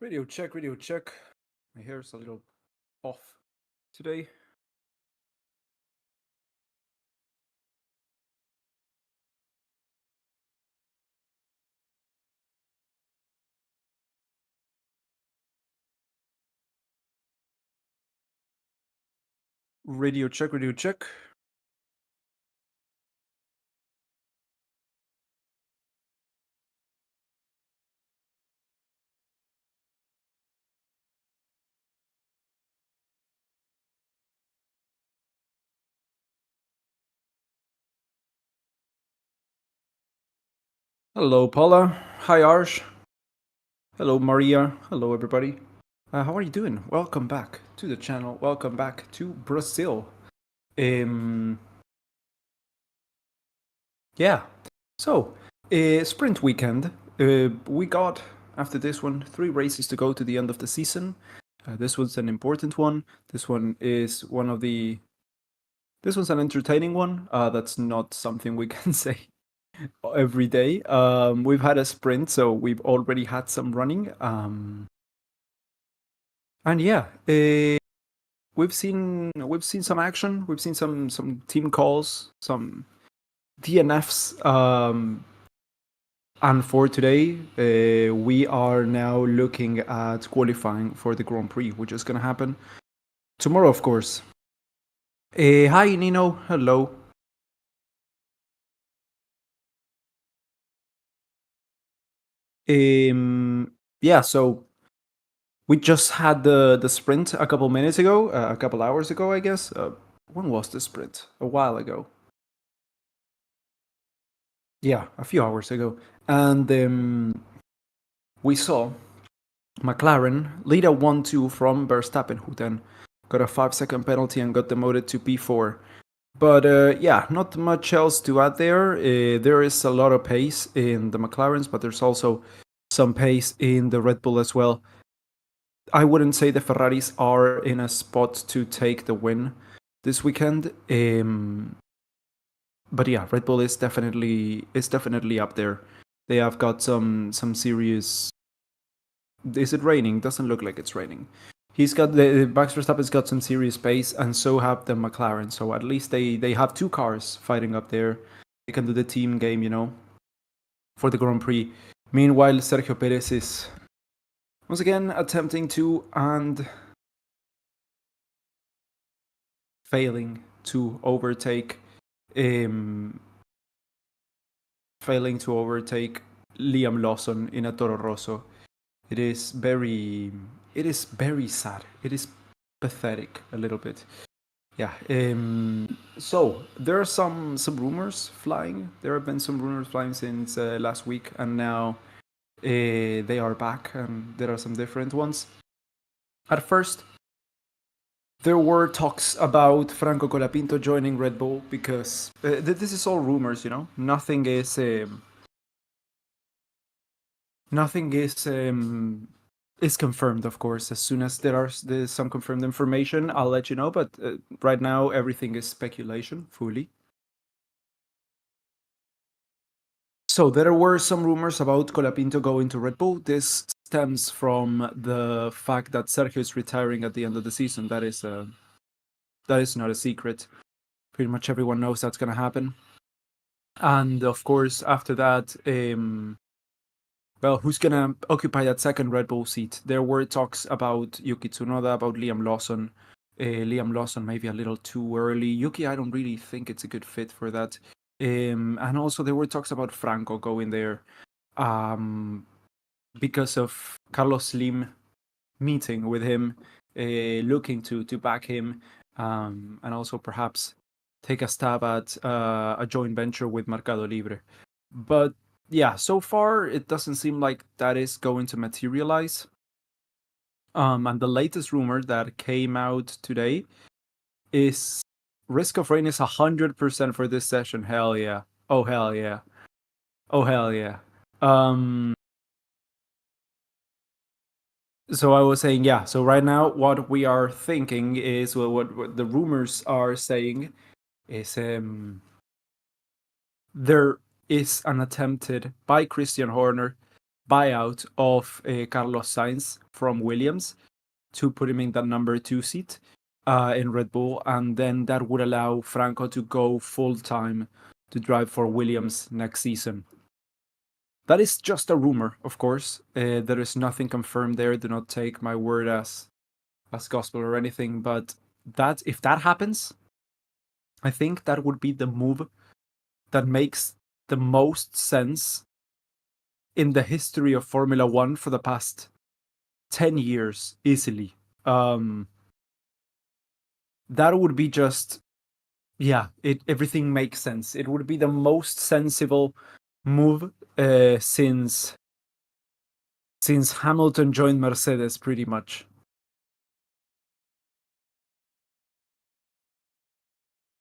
Radio check, radio check. My hair's a little off today. Radio check, radio check. Hello, Paula. Hi, Arj. Hello, Maria. Hello, everybody. How are you doing? Welcome back to the channel. Welcome back to Brazil. Yeah. So, sprint weekend. We got, after this one, 3 races to go to the end of the season. This was an important one. This one is one of the... This was an entertaining one. That's not something we can say every day. We've had a sprint, so we've already had some running. And yeah, we've seen some action. We've seen some team calls, some DNFs. And for today, we are now looking at qualifying for the Grand Prix, which is going to happen tomorrow, of course. Hi, Nino. Hello. Yeah, so we just had the sprint a couple minutes ago, a couple hours ago, I guess. When was the sprint? A while ago. Yeah, a few hours ago. And we saw McLaren lead a 1-2 from Verstappen, who then got a 5-second penalty and got demoted to P4. But yeah, not much else to add there. There is a lot of pace in the McLarens, but there's also some pace in the Red Bull as well. I wouldn't say the Ferraris are in a spot to take the win this weekend. But yeah, Red Bull is definitely up there. They have got some serious... Is it raining? Doesn't look like it's raining. He's got Max Verstappen's got some serious pace, and so have the McLaren. So at least they have 2 cars fighting up there. They can do the team game, you know, for the Grand Prix. Meanwhile, Sergio Perez is once again attempting to and failing to overtake Liam Lawson in a Toro Rosso. It is very sad. It is pathetic a little bit. Yeah. So there are some rumors flying. There have been some rumors flying since last week, and now they are back, and there are some different ones. At first, there were talks about Franco Colapinto joining Red Bull because this is all rumors, you know. Nothing is confirmed, of course. As soon as there's some confirmed information, I'll let you know. But right now, everything is speculation, fully. So there were some rumors about Colapinto going to Red Bull. This stems from the fact that Sergio is retiring at the end of the season. That is not a secret. Pretty much everyone knows that's going to happen. And of course, after that, well, who's going to occupy that second Red Bull seat? There were talks about Yuki Tsunoda, about Liam Lawson. Liam Lawson maybe a little too early. Yuki, I don't really think it's a good fit for that. And also there were talks about Franco going there because of Carlos Slim meeting with him, looking to back him, and also perhaps take a stab at a joint venture with Mercado Libre. But yeah, so far it doesn't seem like that is going to materialize. And the latest rumor that came out today is Risk of Rain is 100% for this session. Hell yeah. Oh, hell yeah. Oh, hell yeah. So I was saying, yeah, so right now what we are thinking is, well, what the rumors are saying is there is an attempted by Christian Horner buyout of Carlos Sainz from Williams to put him in that number 2 seat in Red Bull, and then that would allow Franco to go full time to drive for Williams next season. That is just a rumor, of course. There is nothing confirmed there. Do not take my word as gospel or anything. But that if that happens, I think that would be the move that makes the most sense in the history of Formula One for the past 10 years, easily. That would be just, yeah, everything makes sense. It would be the most sensible move since Hamilton joined Mercedes, pretty much.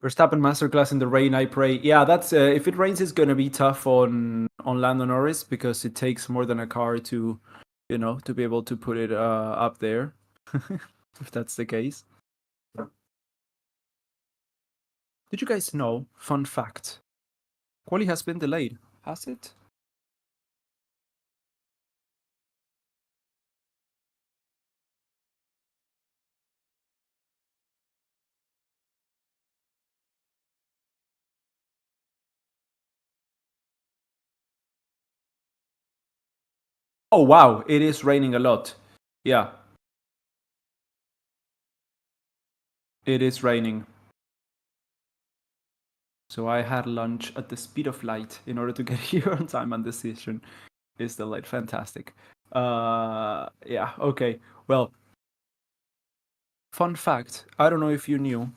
Verstappen masterclass in the rain, I pray. Yeah, that's if it rains, it's gonna be tough on Lando Norris because it takes more than a car to, to be able to put it up there. If that's the case. Did you guys know? Fun fact: Quali has been delayed. Has it? Oh wow, it is raining a lot. Yeah, it is raining. So I had lunch at the speed of light in order to get here on time, and decision is delayed. Fantastic. Yeah, okay. Well, fun fact, I don't know if you knew,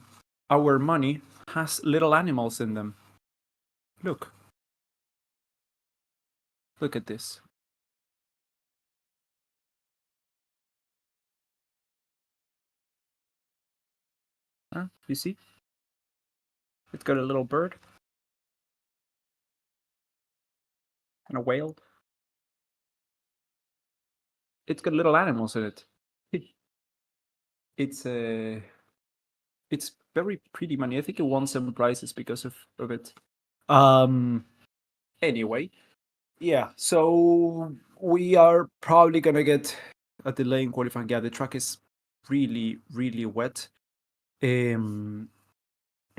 our money has little animals in them. Look. Look at this. Huh? You see? It's got a little bird and a whale. It's got little animals in it. It's it's very pretty money. I think it won some prizes because of it. Anyway, yeah, so we are probably gonna get a delay in qualifying. Yeah, the track is really, really wet.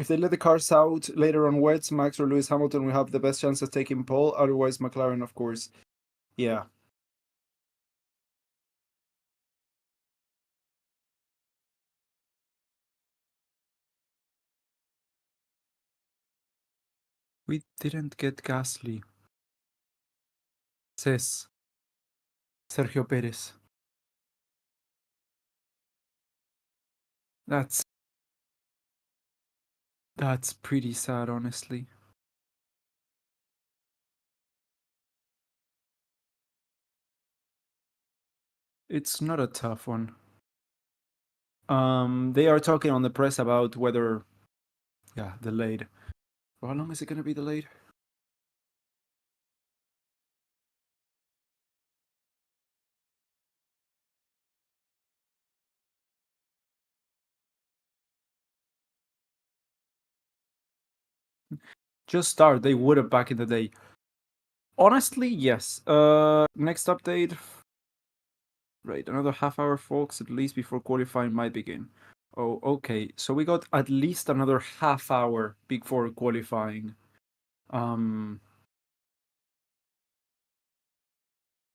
If they let the cars out later on wet, Max or Lewis Hamilton will have the best chance of taking pole. Otherwise, McLaren, of course. Yeah. We didn't get Gasly, says Sergio Perez. That's pretty sad, honestly. It's not a tough one. They are talking on the press about whether, yeah, delayed. For how long is it gonna be delayed? Just start. They would have back in the day. Honestly, yes. Next update. Right, another half hour, folks, at least before qualifying might begin. Oh, okay. So we got at least another half hour before qualifying. Um.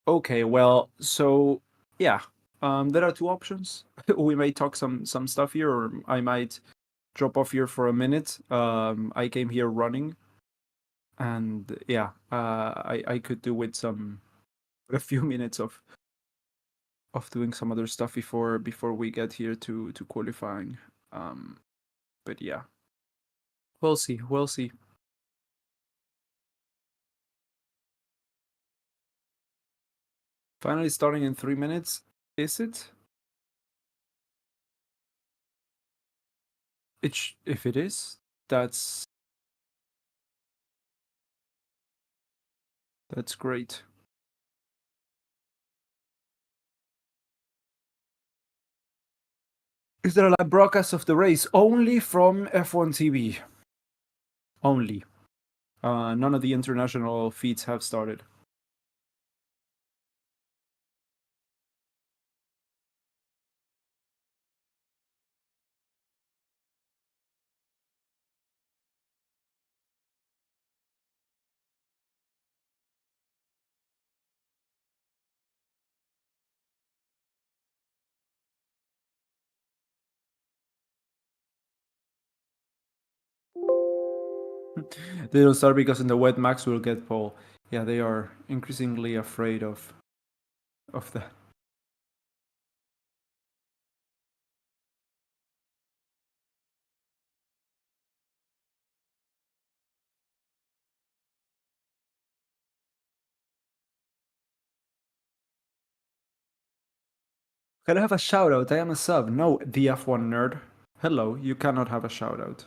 Okay, well, so yeah. There are two options. We may talk some stuff here, or I might drop off here for a minute. I came here running, and yeah, I could do with a few minutes of doing some other stuff before we get here to qualifying. But yeah, we'll see. We'll see. Finally starting in 3 minutes. Is it? If it is, that's great. Is there a live broadcast of the race? Only from F1 TV. Only. None of the international feeds have started. They don't start because in the wet Max will get pole. Yeah, they are increasingly afraid of that. Can I have a shout out? I am a sub. No, the F1 nerd. Hello, you cannot have a shout out.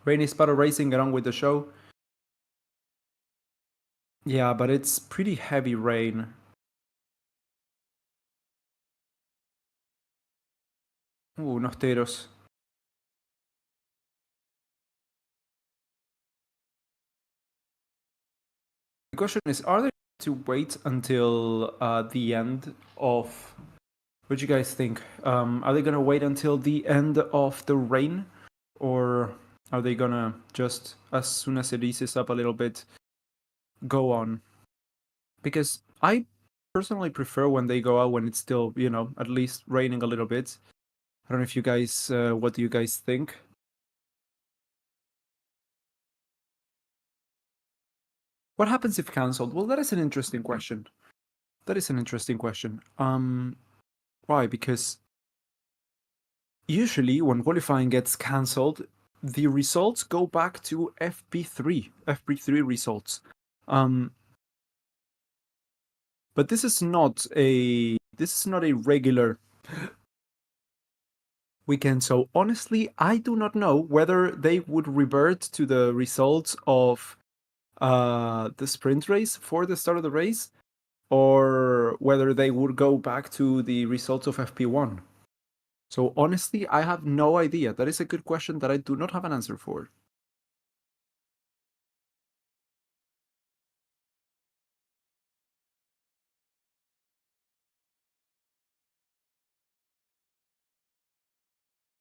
Rainy Sparrow Racing, get on with the show. Yeah, but it's pretty heavy rain. Unos teros. The question is, are they to wait until the end of... What do you guys think? Are they gonna wait until the end of the rain? Or are they gonna just, as soon as it eases up a little bit, go on? Because I personally prefer when they go out when it's still, at least raining a little bit. I don't know if you guys, what do you guys think? What happens if cancelled? Well, that is an interesting question. That is an interesting question. Why? Because usually when qualifying gets cancelled, the results go back to FP3 results. But this is not a regular weekend. So honestly, I do not know whether they would revert to the results of the sprint race for the start of the race, or whether they would go back to the results of FP1. So honestly, I have no idea. That is a good question that I do not have an answer for.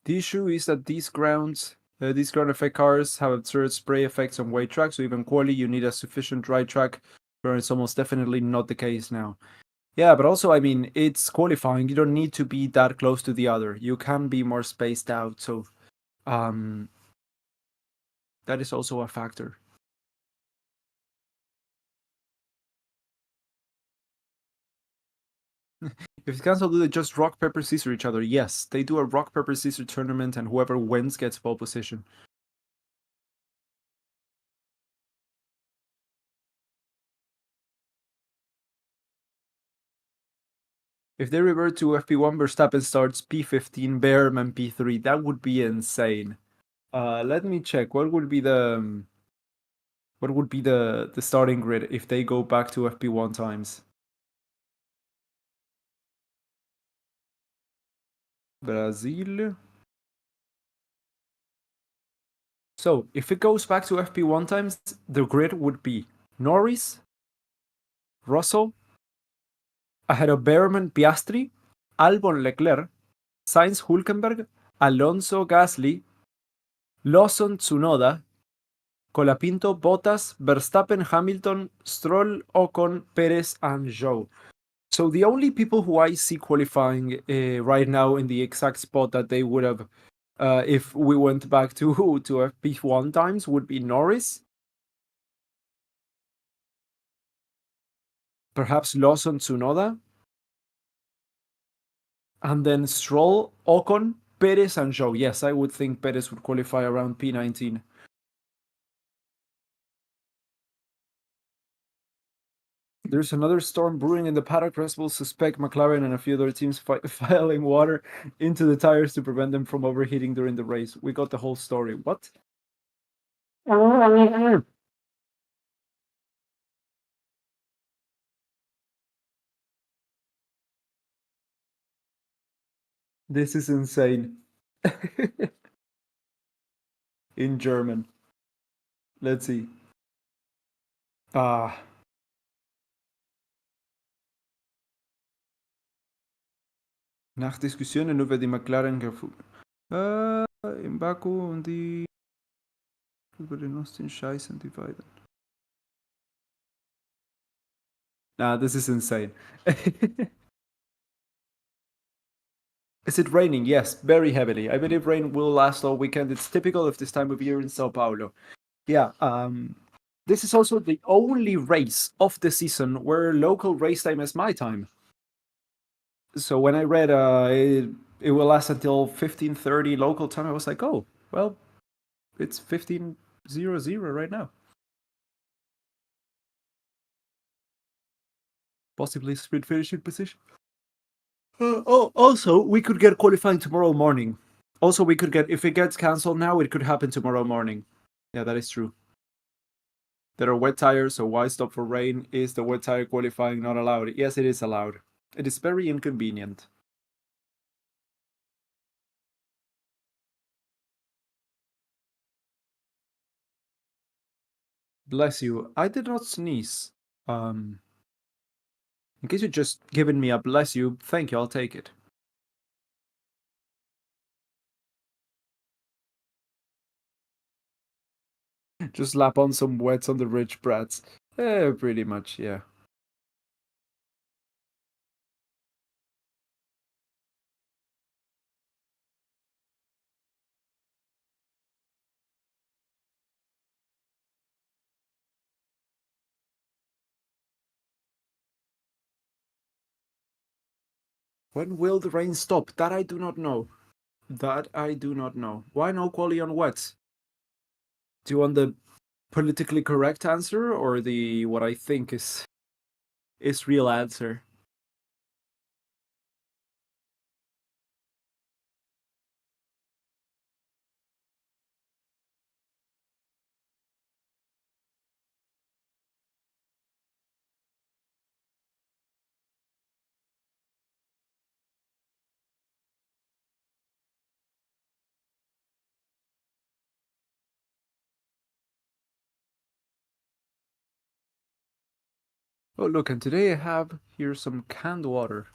The issue is that these ground effect cars have absurd spray effects on wide tracks, so even Quali, you need a sufficient dry track, where it's almost definitely not the case now. Yeah, but also, I mean, it's qualifying. You don't need to be that close to the other. You can be more spaced out, so that is also a factor. If it's cancelled, do they just rock, paper, scissor each other? Yes, they do a rock, paper, scissor tournament, and whoever wins gets pole position. If they revert to FP1, Verstappen starts P15, Behrman P3. That would be insane. Let me check. What would be the starting grid if they go back to FP1 times? Brazil. So if it goes back to FP1 times, the grid would be Norris, Russell, ahead of Behrman, Piastri, Albon, Leclerc, Sainz, Hülkenberg, Alonso, Gasly, Lawson, Tsunoda, Colapinto, Bottas, Verstappen, Hamilton, Stroll, Ocon, Perez, and Zhou. So the only people who I see qualifying right now in the exact spot that they would have if we went back to FP1 times would be Norris, perhaps Lawson, Tsunoda, and then Stroll, Ocon, Perez, and Zhou. Yes, I would think Perez would qualify around P19. There's another storm brewing in the paddock. Red Bull suspect McLaren and a few other teams filing water into the tires to prevent them from overheating during the race. We got the whole story. What? This is insane. In German. Let's see. Ah. Nach Diskussionen über die McLaren in Baku und die über den Austin Scheißen divided. Nah, this is insane. Is it raining? Yes, very heavily. I believe rain will last all weekend. It's typical of this time of year in Sao Paolo. Yeah, this is also the only race of the season where local race time is my time. So when I read it will last until 15:30 local time, I was like, oh, well, it's 15:00 right now. Possibly sprint finishing position. Oh, also, we could get qualifying tomorrow morning. Also, we could get, if it gets cancelled now, it could happen tomorrow morning. Yeah, that is true. There are wet tires, so why stop for rain? Is the wet tire qualifying not allowed? Yes, it is allowed. It is very inconvenient. Bless you. I did not sneeze. Um, in case you're just giving me a bless you, thank you, I'll take it. Just slap on some wets on the rich brats. Pretty much, yeah. When will the rain stop? That I do not know. That I do not know. Why no quali on wet? Do you want the politically correct answer or the what I think is real answer? Oh look, and today I have here some canned water.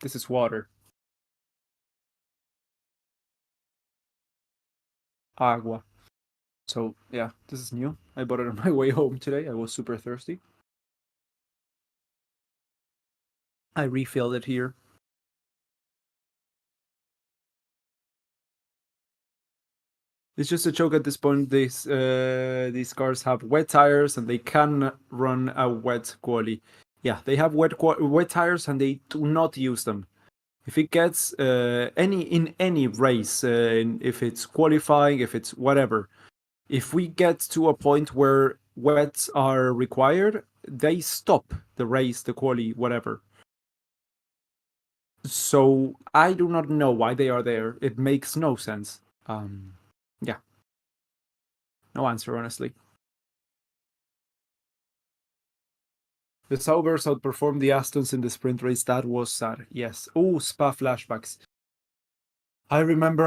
This is water. Agua. So yeah, this is new. I bought it on my way home today. I was super thirsty. I refilled it here. It's just a joke at this point. These cars have wet tires and they can run a wet quali. Yeah, they have wet tires and they do not use them. If it gets any race, if it's qualifying, if it's whatever, if we get to a point where wets are required, they stop the race, the quali, whatever. So I do not know why they are there. It makes no sense. Yeah, no answer honestly. The Saubers outperformed the Astons in the sprint race. That was sad. Yes. Oh, Spa flashbacks. I remember.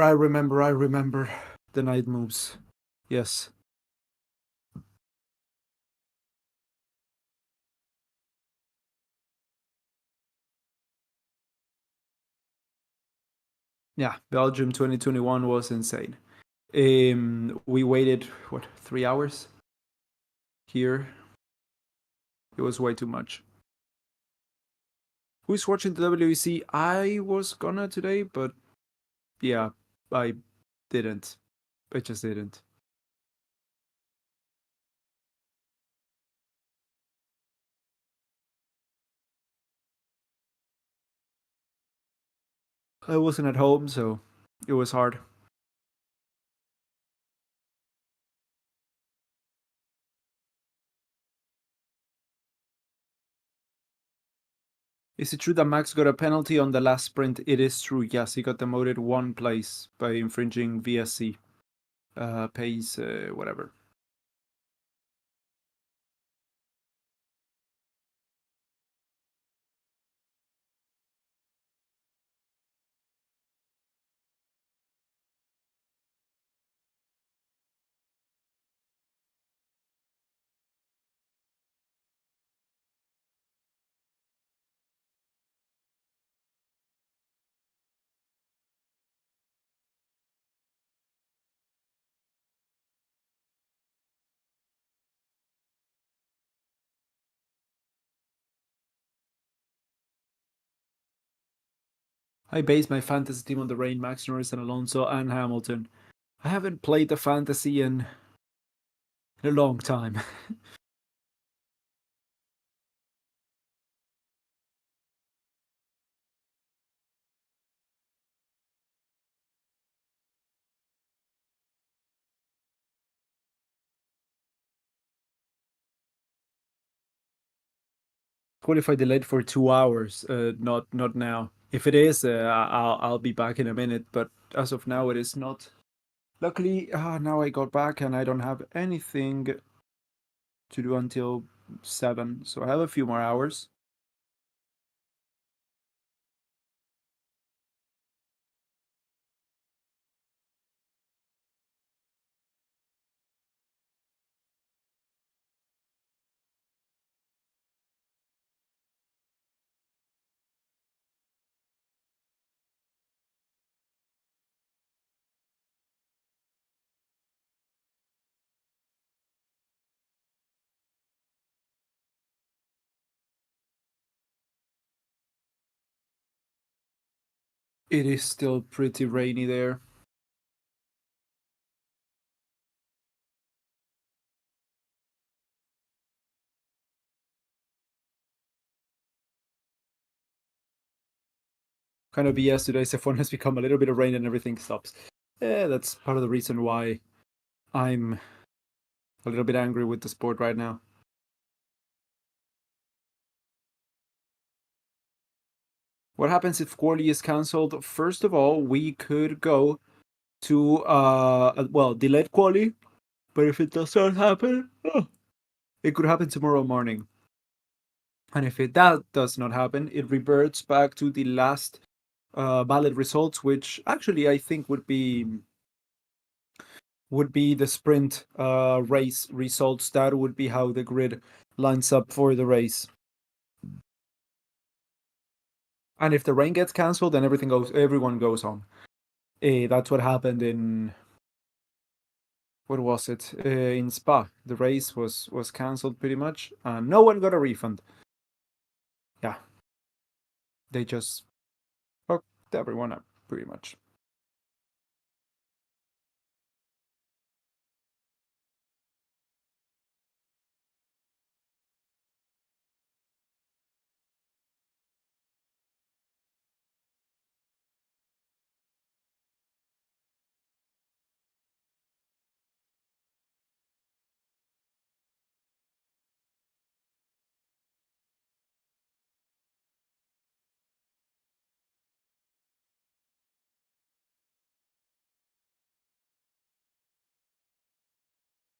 The night moves. Yes. Yeah, Belgium 2021 was insane. We waited, what, 3 hours here? It was way too much. Who's watching the WEC? I was gonna today, but yeah, I didn't. I just didn't. I wasn't at home, so it was hard. Is it true that Max got a penalty on the last sprint? It is true. Yes, he got demoted one place by infringing VSC. Pace, whatever. I base my fantasy team on the rain, Max Norris and Alonso and Hamilton. I haven't played the fantasy in a long time. Qualify delayed for 2 hours. Not now. If it is, I'll be back in a minute. But as of now, it is not. Luckily, now I got back and I don't have anything to do until 7, so I have a few more hours. It is still pretty rainy there. Kind of BS today. F1 has become a little bit of rain and everything stops. Yeah, that's part of the reason why I'm a little bit angry with the sport right now. What happens if Quali is cancelled? First of all, we could go to well, delayed Quali, but if it does not happen, it could happen tomorrow morning. And if that does not happen, it reverts back to the last valid results, which actually I think would be the sprint race results. That would be how the grid lines up for the race. And if the rain gets cancelled, then everyone goes home. That's what happened in what was it? In Spa, the race was cancelled pretty much, and no one got a refund. Yeah, they just fucked everyone up pretty much.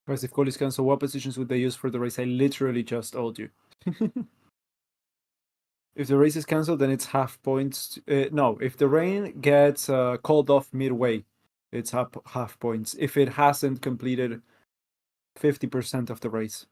Whereas if goalies cancel, what positions would they use for the race? I literally just told you. If the race is cancelled, then it's half points. No, if the rain gets called off midway, it's half points. If it hasn't completed 50% of the race.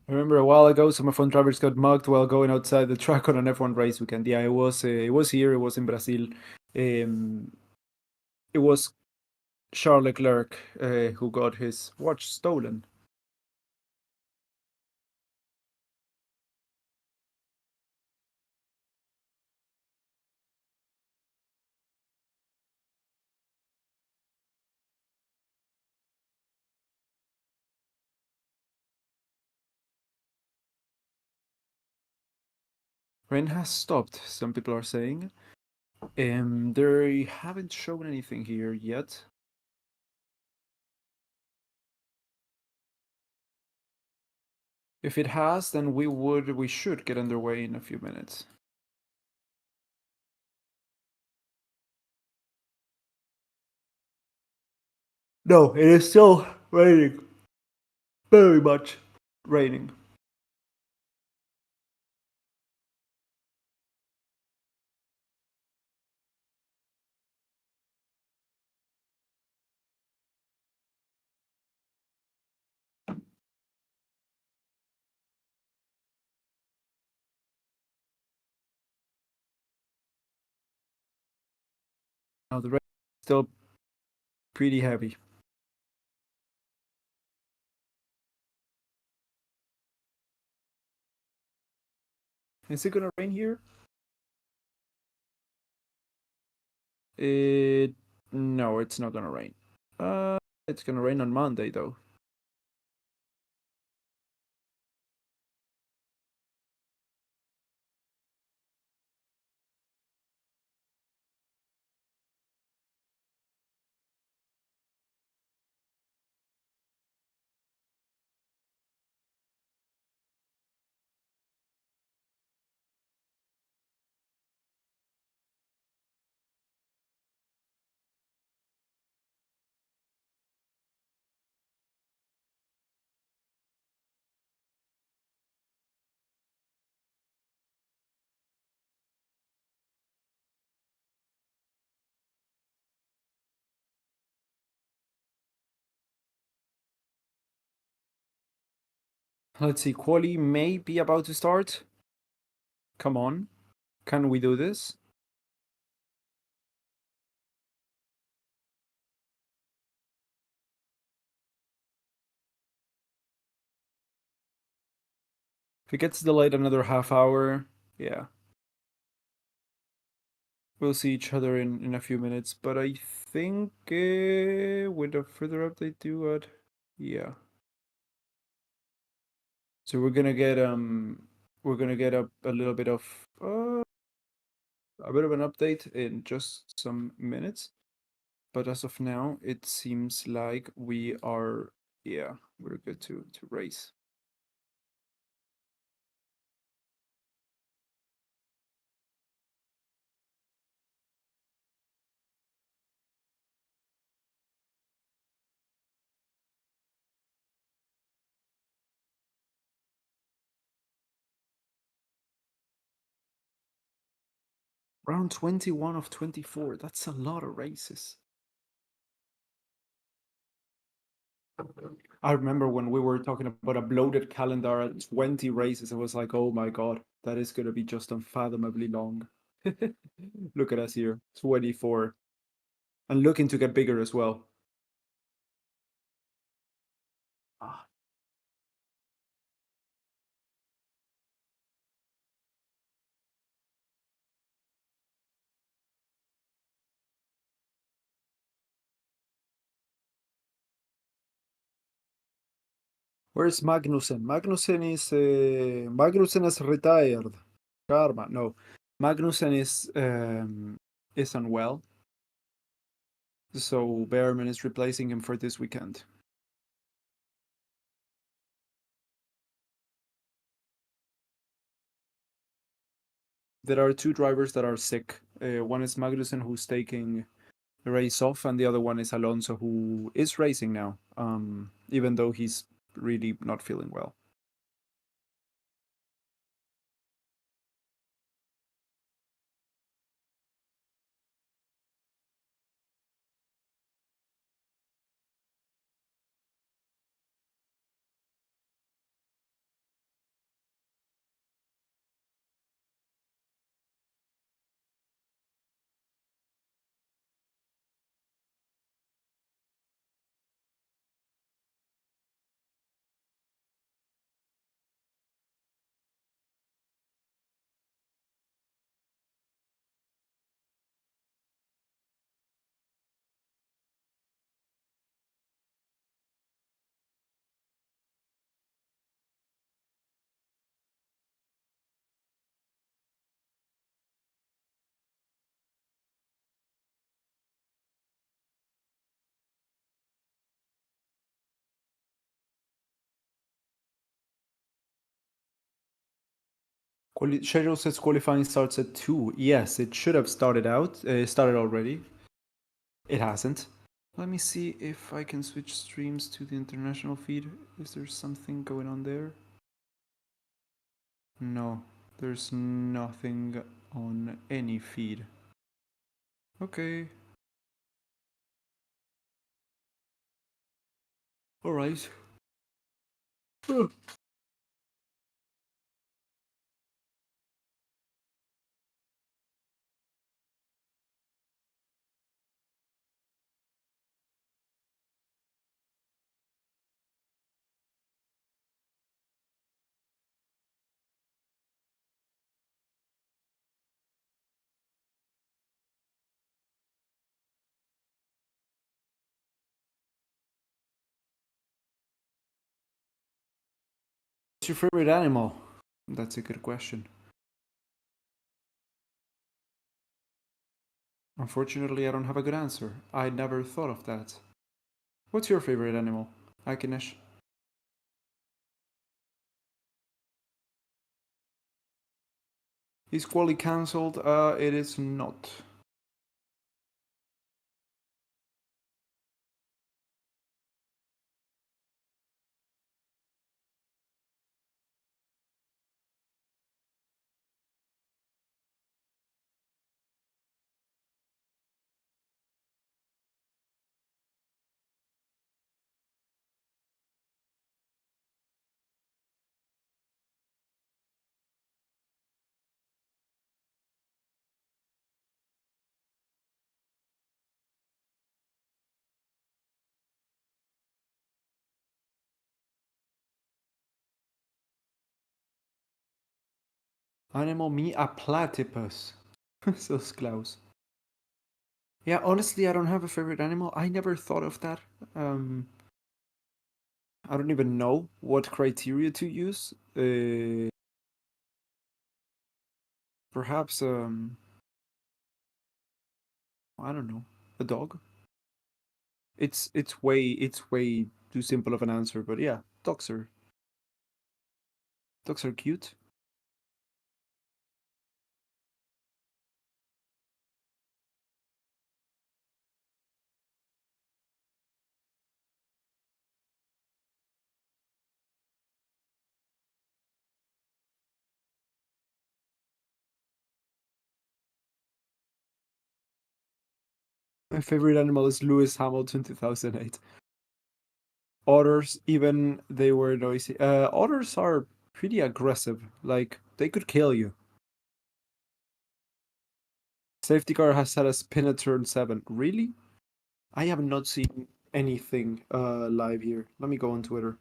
I remember a while ago, some F1 drivers got mugged while going outside the track on an F1 race weekend. Yeah, it was here. It was in Brazil. Um, it was Charles Leclerc who got his watch stolen. Rain has stopped. Some people are saying. They haven't shown anything here yet. If it has, then we should get underway in a few minutes. No, it is still raining very much. Raining. Now the rain is still pretty heavy. Is it gonna rain here? It No, it's not gonna rain. It's gonna rain on Monday though. Let's see, Quali may be about to start. Come on. Can we do this? If it gets delayed another half hour, yeah. We'll see each other in a few minutes, but I think with a further update due at yeah. So we're gonna get a little bit of a bit of an update in just some minutes. But as of now, it seems like we are yeah, we're good to race. Round 21 of 24. That's a lot of races. I remember when we were talking about a bloated calendar at 20 races, I was like, oh my god, that is going to be just unfathomably long. Look at us here, 24. And looking to get bigger as well. Ah. Where's Magnussen? Magnussen is retired. Karma, no. Magnussen is unwell. So Behrman is replacing him for this weekend. There are two drivers that are sick. One is Magnussen, who's taking the race off, and the other one is Alonso, who is racing now, even though he's really not feeling well. Schedule says qualifying starts at 2. Yes, it should have started already. It hasn't. Let me see if I can switch streams to the international feed. Is there something going on there? No, there's nothing on any feed. Okay. Alright. What's your favorite animal? That's a good question. Unfortunately, I don't have a good answer. I never thought of that. What's your favorite animal, Akinesh? Is Quali cancelled? It is not. Animal me a platypus. Says Klaus. Yeah, honestly, I don't have a favorite animal. I never thought of that. I don't even know what criteria to use. Perhaps I don't know, a dog. It's way too simple of an answer, but yeah, dogs are cute. My favorite animal is Lewis Hamilton 2008. Otters, even they were noisy. Otters are pretty aggressive. Like they could kill you. Safety car has had a spin at turn 7. Really? I have not seen anything live here. Let me go on Twitter.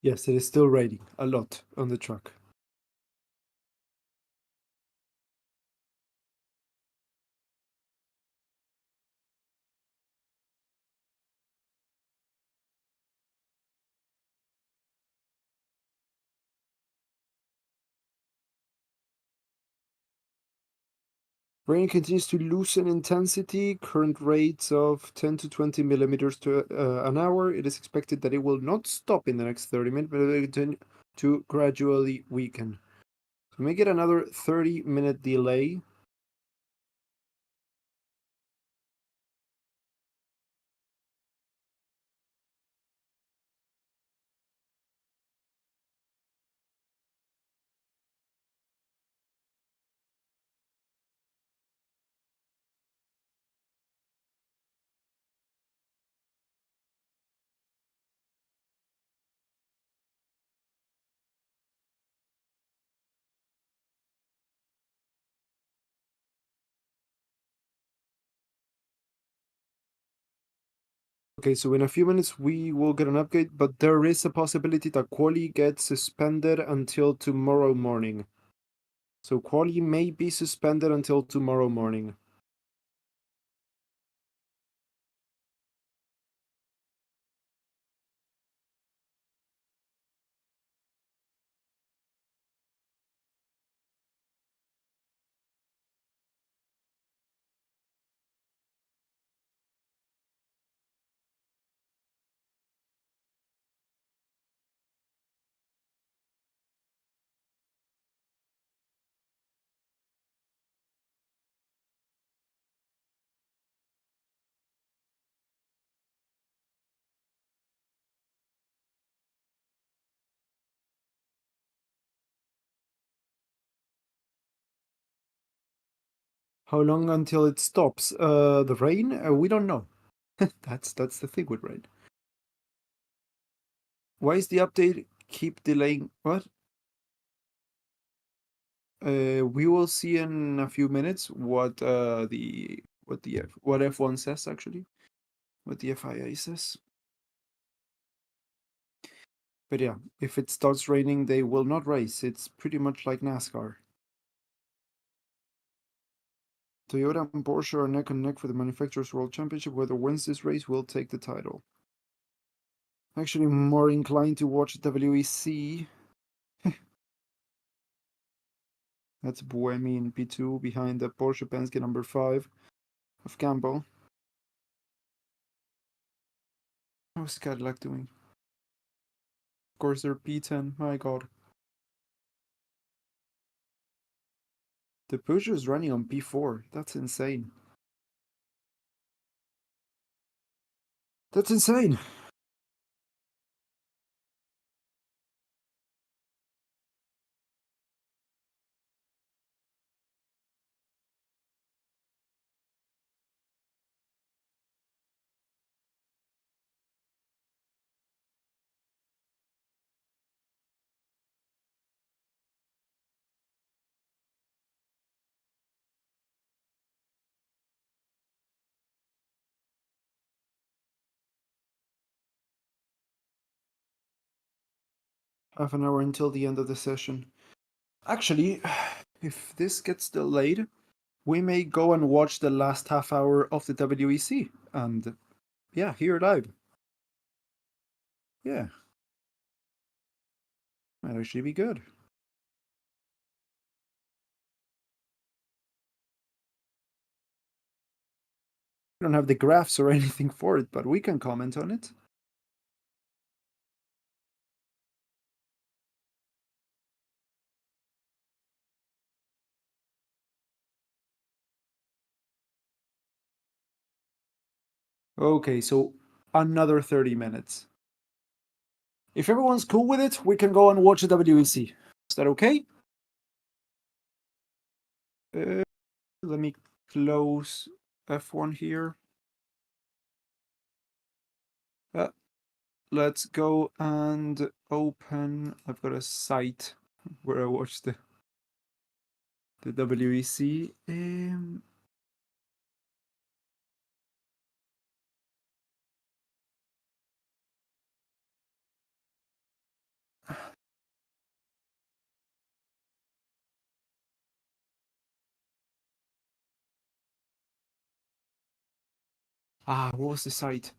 Yes, it is still raining a lot on the truck. Rain continues to loosen intensity, current rates of 10 to 20 millimeters to an hour. It is expected that it will not stop in the next 30 minutes, but it will continue to gradually weaken. So we may get another 30-minute delay. Okay, so in a few minutes we will get an update, but there is a possibility that Quali gets suspended until tomorrow morning. So Quali may be suspended until tomorrow morning. How long until it stops? The rain? We don't know. That's the thing with rain. Why is the update keep delaying? What? We will see in a few minutes what F1 says actually, what the FIA says. But yeah, if it starts raining, they will not race. It's pretty much like NASCAR. Toyota and Porsche are neck and neck for the Manufacturers' World Championship. Whoever wins this race will take the title. Actually, more inclined to watch WEC. That's Buemi in P2 behind the Porsche Penske number 5 of Campbell. How's Cadillac doing? Of course, they're P10. My god. The Peugeot is running on P4. That's insane. That's insane. Half an hour until the end of the session. Actually, if this gets delayed, we may go and watch the last half hour of the WEC. And yeah, here live. Yeah. Might actually be good. We don't have the graphs or anything for it, but we can comment on it. Okay, so another 30 minutes. If everyone's cool with it, we can go and watch the WEC. Is that okay? Let me close F1 here. Let's go and open. I've got a site where I watch the WEC. What was the site?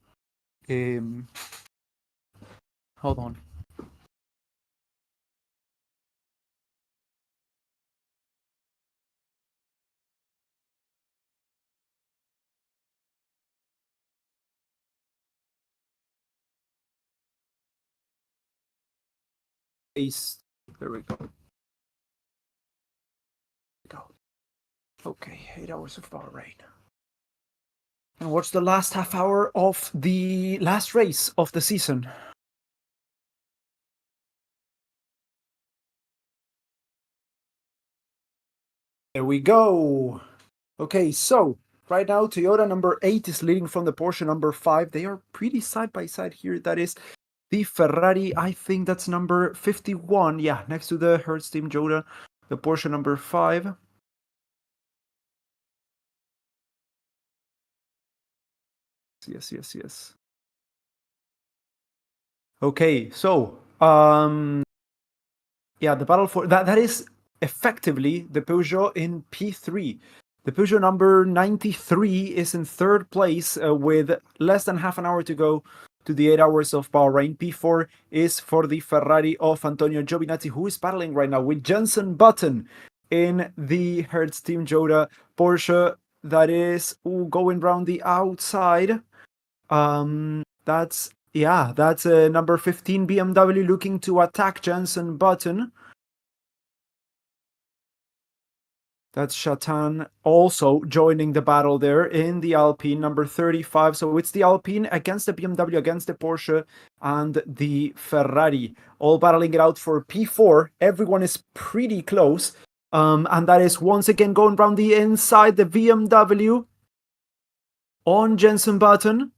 Hold on. There we go. Okay, 8 hours of Bahrain. And watch the last half hour of the last race of the season. There we go. Okay, so right now Toyota number 8 is leading from the Porsche number 5. They are pretty side by side here. That is the Ferrari, I think that's number 51. Yeah, next to the Hertz Team Joda, the Porsche number 5. Yes. Okay, so yeah, the battle for that is effectively the Peugeot in P3. The Peugeot number 93 is in third place with less than half an hour to go to the 8 hours of Bahrain. P4 is for the Ferrari of Antonio Giovinazzi, who is battling right now with Jenson Button in the Hertz Team Joda Porsche. That is going round the outside. That's number 15 BMW looking to attack Jenson Button. That's Chatan also joining the battle there in the Alpine, number 35. So it's the Alpine against the BMW, against the Porsche, and the Ferrari, all battling it out for P4. Everyone is pretty close. And that is once again going around the inside, the BMW on Jenson Button.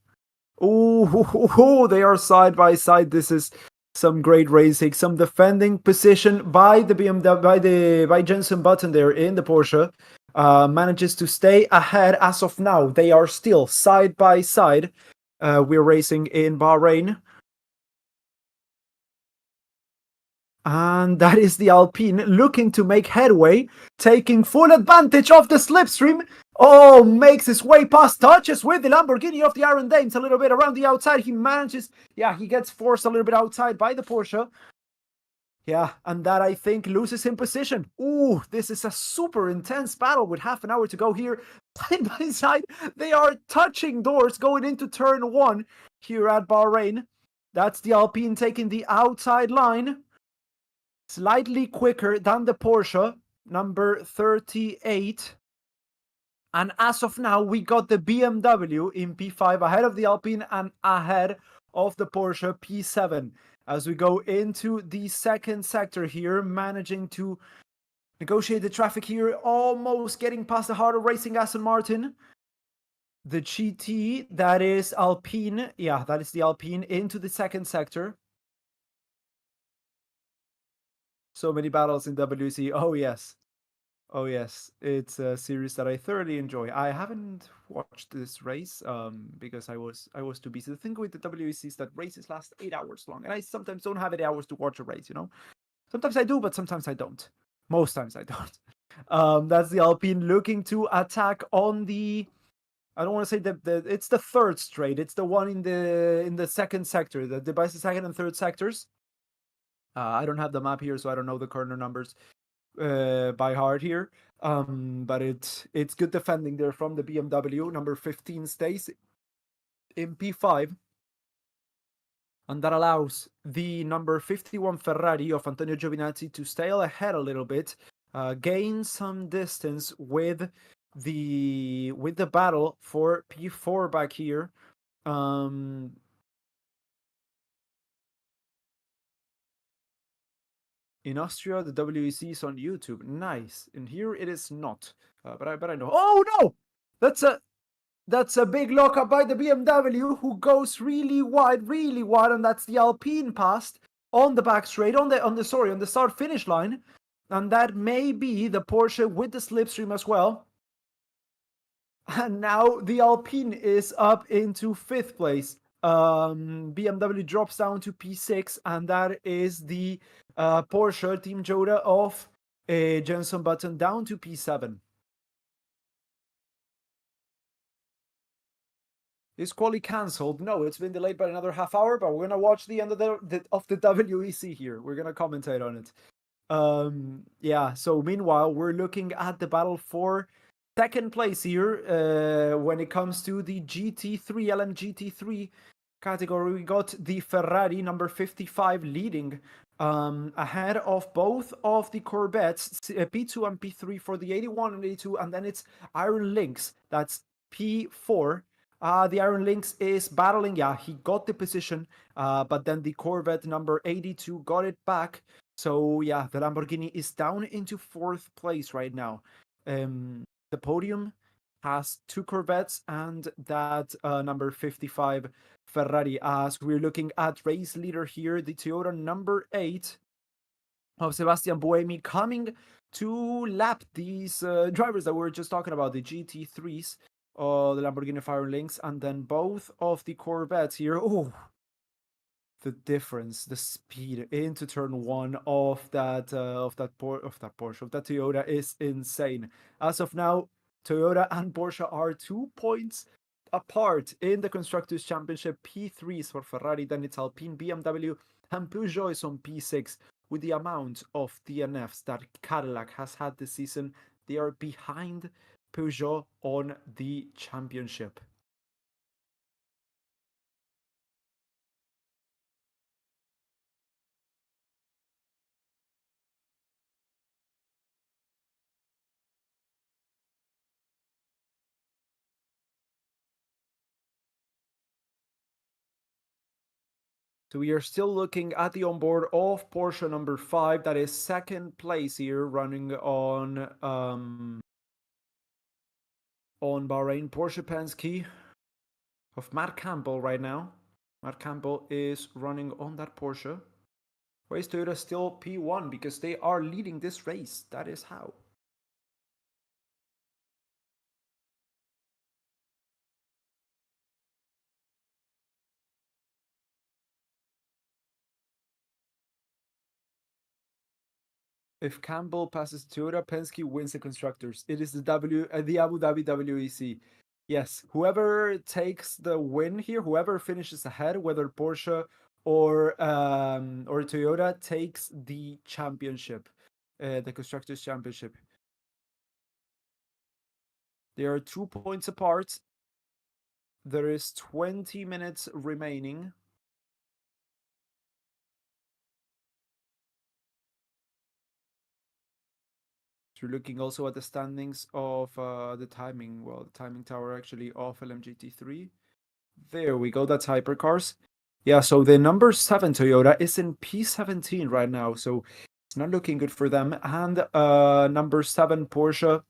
Ooh, they are side by side. This is some great racing, some defending position by the BMW, by Jenson Button there in the Porsche. Manages to stay ahead as of now. They are still side by side. We're racing in Bahrain. And that is the Alpine looking to make headway, taking full advantage of the slipstream. Oh, makes his way past, touches with the Lamborghini of the Iron Dames a little bit around the outside. He manages, he gets forced a little bit outside by the Porsche. Yeah, and that I think loses him position. Ooh, this is a super intense battle with half an hour to go here. Side by side, they are touching doors going into turn one here at Bahrain. That's the Alpine taking the outside line. Slightly quicker than the Porsche, number 38. And as of now, we got the BMW in P5 ahead of the Alpine and ahead of the Porsche P7. As we go into the second sector here, managing to negotiate the traffic here, almost getting past the Heart of Racing Aston Martin. The GT, that is Alpine. Yeah, that is the Alpine into the second sector. So many battles in WC. Oh, yes. Oh yes, it's a series that I thoroughly enjoy. I haven't watched this race because I was too busy. The thing with the WEC is that races last 8 hours long, and I sometimes don't have 8 hours to watch a race. Sometimes I do, but sometimes I don't. Most times I don't. That's the Alpine looking to attack on the. I don't want to say it's the third straight. It's the one in the second sector. The device is second and third sectors. I don't have the map here, so I don't know the corner numbers by heart here. But it's good defending there from the BMW. Number 15 stays in P5. And that allows the number 51 Ferrari of Antonio Giovinazzi to stay ahead a little bit, gain some distance with the battle for P4 back here. In Austria, the WEC is on YouTube. Nice. And here it is not. But I know. Oh no! That's a big lockup by the BMW, who goes really wide, and that's the Alpine passed on the back straight, on the start finish line, and that may be the Porsche with the slipstream as well. And now the Alpine is up into 5th place. BMW drops down to P6, and that is the Porsche Team Joda of Jenson Button down to P7. Is Quali cancelled? No, it's been delayed by another half hour, but we're gonna watch the end of the WEC here. We're gonna commentate on it. Yeah. So meanwhile, we're looking at the battle for second place here. When it comes to the GT3 LMGT3 category, we got the Ferrari number 55 leading, ahead of both of the Corvettes, P2 and P3 for the 81 and 82, and then it's Iron Lynx. That's P4. The Iron Lynx is battling. Yeah, he got the position, but then the Corvette number 82 got it back. So yeah, the Lamborghini is down into 4th place right now. The podium has 2 Corvettes and that number 55 Ferrari. As we're looking at race leader here, the Toyota number 8 of Sebastian Buemi coming to lap these drivers that we were just talking about, the GT3s. The Lamborghini Iron Lynx, and then both of the Corvettes here. Oh, the difference, the speed into turn one of that Porsche, of that Toyota is insane. As of now, Toyota and Porsche are 2 points apart in the Constructors' Championship. P3 is for Ferrari, then it's Alpine, BMW, and Peugeot is on P6. With the amount of DNFs that Cadillac has had this season, they are behind Peugeot on the championship. So we are still looking at the onboard of Porsche number 5. That is second place here, running on Bahrain. Porsche Penske of Matt Campbell right now. Matt Campbell is running on that Porsche. Why is Toyota still P1? Because they are leading this race. That is how. If Campbell passes Toyota, Penske wins the constructors. It is the Abu Dhabi WEC. Yes, whoever takes the win here, whoever finishes ahead, whether Porsche or Toyota, takes the championship, the constructors championship. They are 2 points apart. There is 20 minutes remaining. So you're looking also at the standings of the timing tower actually of LMGT3. There we go, that's Hypercars. Yeah, so the number 7 Toyota is in P17 right now, so it's not looking good for them. And number 7 Porsche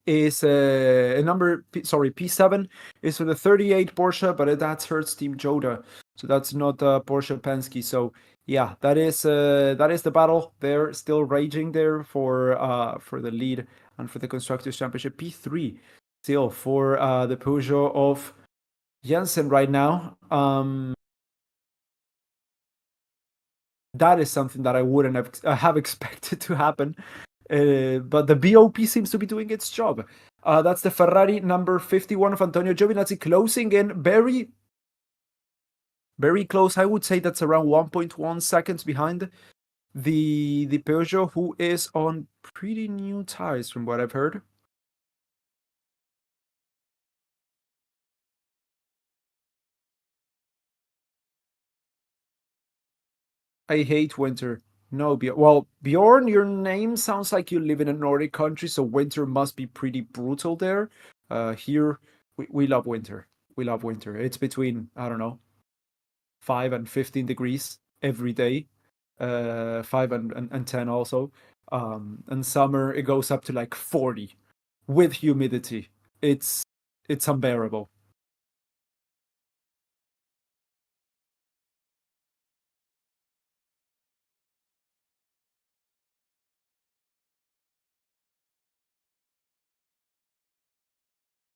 is P7 is for the 38 Porsche, but that's Hertz Team Joda, so that's not Porsche Penske. So yeah, that is the battle. They're still raging there for the lead and for the constructors championship. P3 still for the Peugeot of Jensen right now. That is something that I wouldn't have expected to happen. But the BOP seems to be doing its job. That's the Ferrari number 51 of Antonio Giovinazzi closing in very, very close. I would say that's around 1.1 seconds behind the Peugeot, who is on pretty new tires from what I've heard. I hate winter. No, well, Bjorn, your name sounds like you live in a Nordic country, so winter must be pretty brutal there. Here, we love winter. We love winter. It's between, I don't know, 5 and 15 degrees every day. 5 and 10 also. And summer, it goes up to like 40 with humidity. It's unbearable.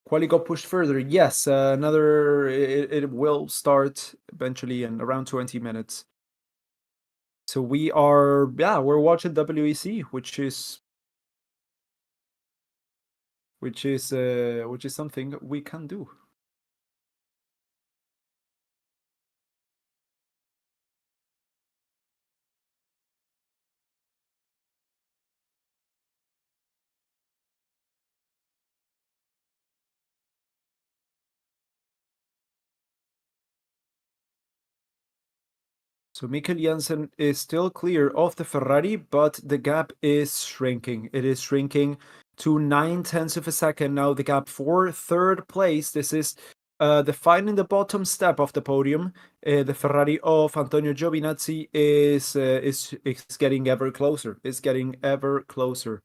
Quali got pushed further. Yes, it will start eventually in around 20 minutes. So we're watching WEC, which is something we can do. So Mikkel Jensen is still clear of the Ferrari, but the gap is shrinking. It is shrinking to 9/10 of a second now. The gap for third place. This is defining the bottom step of the podium. The Ferrari of Antonio Giovinazzi is getting ever closer. It's getting ever closer.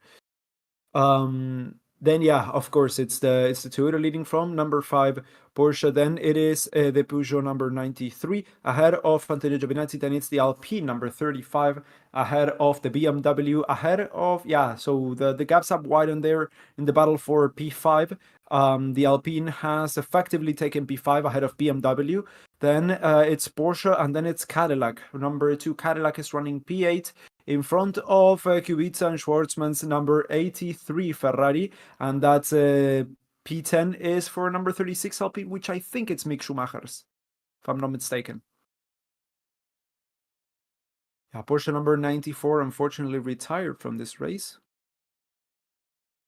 Then yeah, of course it's the Toyota leading from number 5 Porsche. Then it is the Peugeot number 93 ahead of Antonio Giovinazzi. Then it's the Alpine number 35 ahead of the BMW ahead of So the gaps have widened there in the battle for P5. The Alpine has effectively taken P5 ahead of BMW. Then it's Porsche and then it's Cadillac. Number 2 Cadillac is running P8 in front of Kubica and Schwartzman's number 83 Ferrari, and that's P10 is for number 36 Alpine, which I think it's Mick Schumacher's, if I'm not mistaken. Yeah, Porsche number 94 unfortunately retired from this race.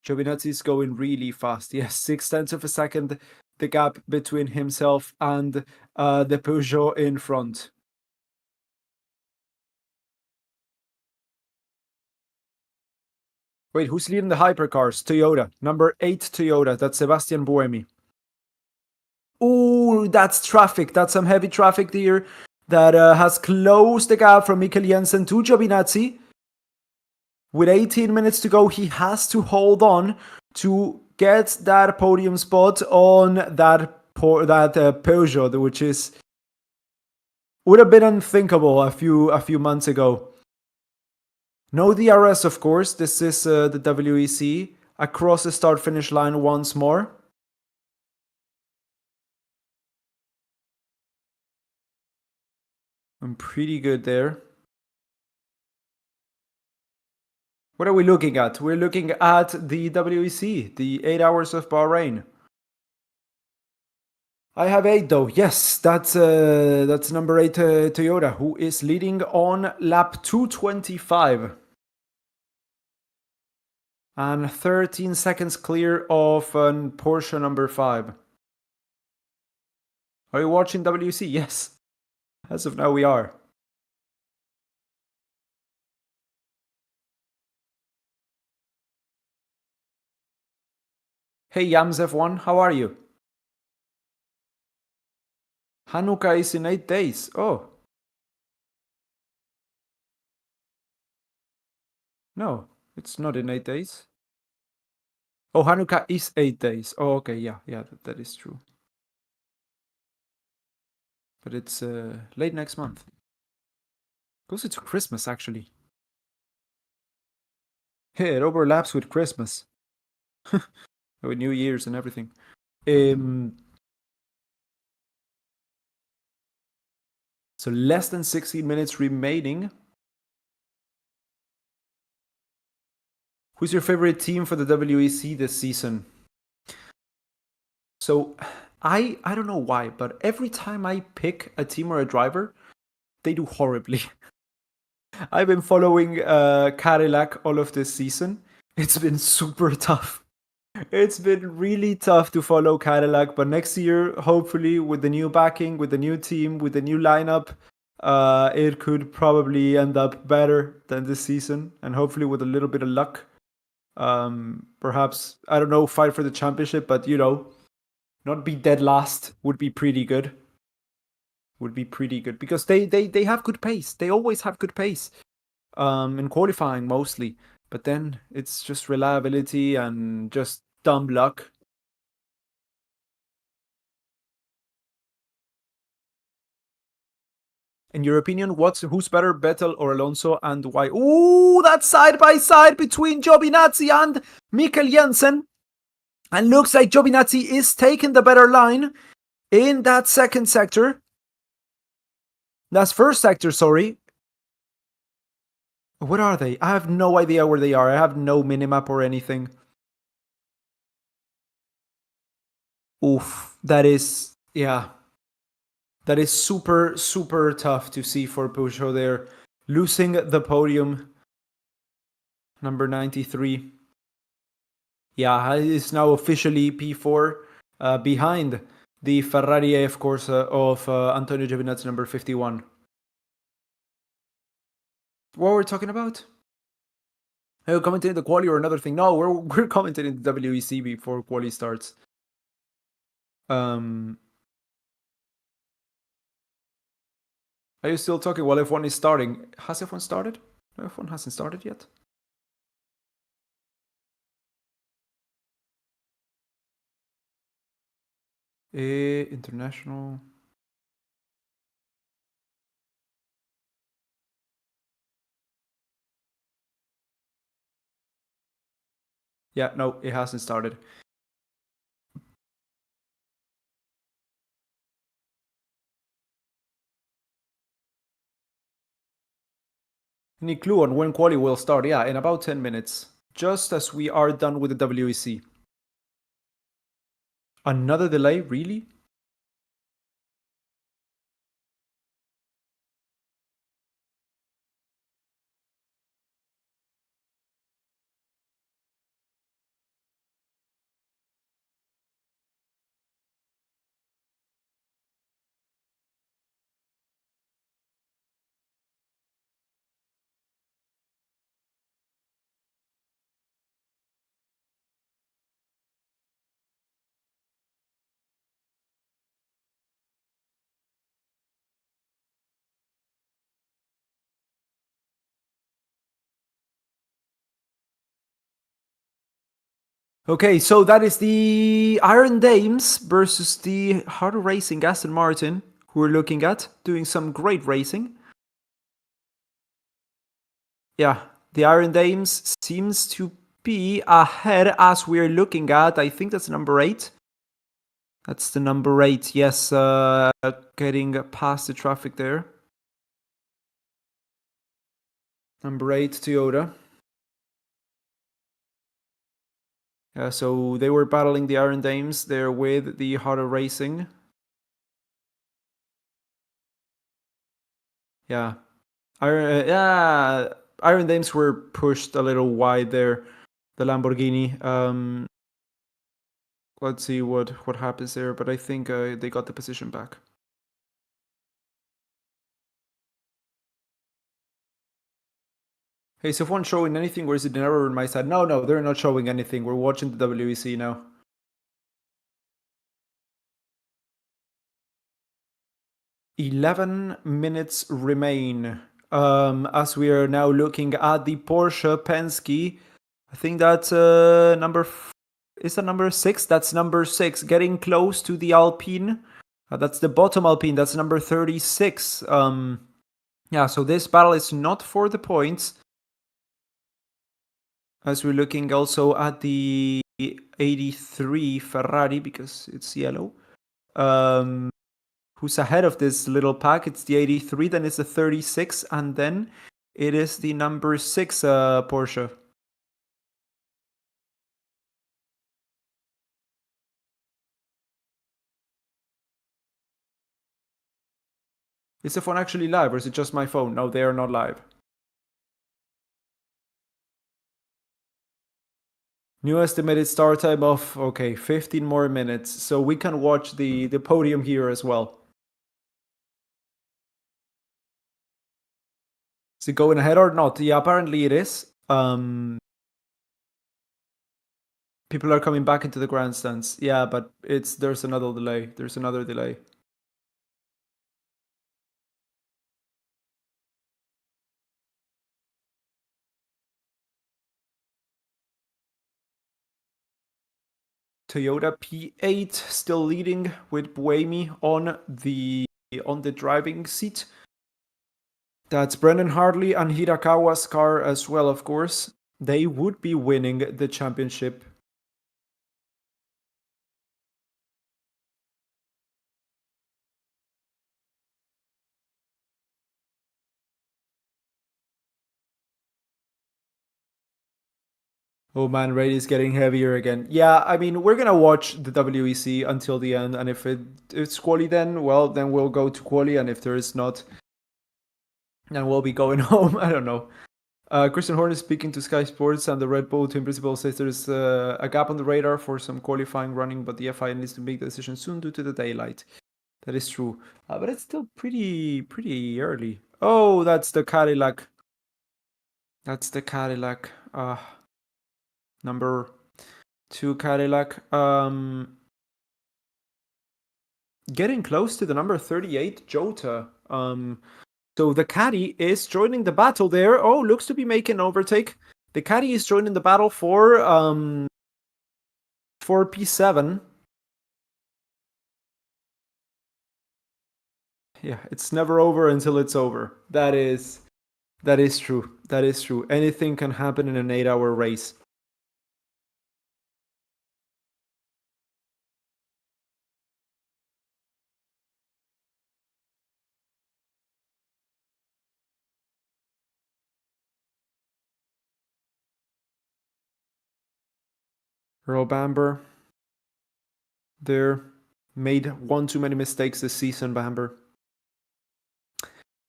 Giovinazzi is going really fast. Yes, 6/10 of a second, the gap between himself and the Peugeot in front. Wait, who's leading the hypercars? Toyota. Number 8 Toyota. That's Sebastian Buemi. Ooh, that's traffic. That's some heavy traffic there. that has closed the gap from Mikkel Jensen to Giovinazzi. With 18 minutes to go, he has to hold on to get that podium spot on that Peugeot, which would have been unthinkable a few months ago. No DRS, of course. This is the WEC across the start-finish line once more. I'm pretty good there. What are we looking at? We're looking at the WEC, the 8 Hours of Bahrain. I have 8 though. Yes, that's number 8 Toyota, who is leading on lap 225. And 13 seconds clear of Porsche number 5. Are you watching WEC? Yes. As of now, we are. Hey Yams F1, how are you? Hanukkah is in 8 days. Oh. No, it's not in 8 days. Oh, Hanukkah is 8 days. Oh, okay, yeah, that is true. But it's late next month. Closer to Christmas, actually. Hey, it overlaps with Christmas. With New Year's and everything. So less than 16 minutes remaining. Who's your favorite team for the WEC this season? So I don't know why, but every time I pick a team or a driver, they do horribly. I've been following Cadillac all of this season. It's been super tough. It's been really tough to follow Cadillac, but next year, hopefully, with the new backing, with the new team, with the new lineup, it could probably end up better than this season, and hopefully with a little bit of luck. Perhaps, I don't know, fight for the championship, but not be dead last would be pretty good. Would be pretty good because they have good pace. They always have good pace. In qualifying mostly, but then it's just reliability and just dumb luck. In your opinion, who's better, Vettel or Alonso, and why? Ooh, that side by side between Giovinazzi and Mikkel Jensen. And looks like Giovinazzi is taking the better line in that second sector. That's first sector, sorry. What are they? I have no idea where they are. I have no minimap or anything. Oof, that is, yeah. That is super, super tough to see for Peugeot there. Losing the podium. Number 93. Yeah, it's now officially P4 behind the Ferrari, of course, of Antonio Giovinazzi, number 51. What were we talking about? Are you commentating the quali or another thing? No, we're commentating the WEC before quali starts. Are you still talking while F1 is starting? Has F1 started? No, F1 hasn't started yet. International. Yeah, no, it hasn't started. Any clue on when quali will start? Yeah, in about 10 minutes. Just as we are done with the WEC. Another delay? Really? Okay, so that is the Iron Dames versus the harder racing Aston Martin, who we're looking at, doing some great racing. Yeah, the Iron Dames seems to be ahead as we're looking at. I think that's number 8. That's the number 8, yes, getting past the traffic there. Number 8, Toyota. So they were battling the Iron Dames there with the harder racing. Yeah. Iron Dames were pushed a little wide there, the Lamborghini. Let's see what happens there, but I think they got the position back. Hey, so if one's showing anything, or is it an error on my side? No, they're not showing anything. We're watching the WEC now. 11 minutes remain. As we are now looking at the Porsche Penske, I think that's is that number 6? That's number 6, getting close to the Alpine. That's the bottom Alpine. That's number 36. Yeah, so this battle is not for the points. As we're looking also at the 83 Ferrari, because it's yellow. Who's ahead of this little pack? It's the 83, then it's the 36, and then it is the number 6 Porsche. Is the phone actually live, or is it just my phone? No, they are not live. New estimated start time of, okay, 15 more minutes. So we can watch the podium here as well. Is it going ahead or not? Yeah, apparently it is. People are coming back into the grandstands. Yeah, but there's another delay. There's another delay. Toyota P8 still leading with Buemi on the driving seat. That's Brendan Hartley and Hirakawa's car as well, of course. They would be winning the championship. Oh man, raid is getting heavier again. Yeah, I mean, we're gonna watch the WEC until the end, and if it's Quali, then well, then we'll go to Quali, and if there is not, then we'll be going home. I don't know. Christian Horner is speaking to Sky Sports, and the Red Bull team principal says there's a gap on the radar for some qualifying running, but the FIA needs to make the decision soon due to the daylight. That is true, but it's still pretty early. Oh, that's the Cadillac. That's the Cadillac. Number 2 Cadillac. Getting close to the number 38 Jota. So the Caddy is joining the battle there. Oh, looks to be making overtake. The Caddy is joining the battle for P7. Yeah, it's never over until it's over. That is true. That is true. Anything can happen in an 8-hour race. Earl Bamber there made one too many mistakes this season, Bamber.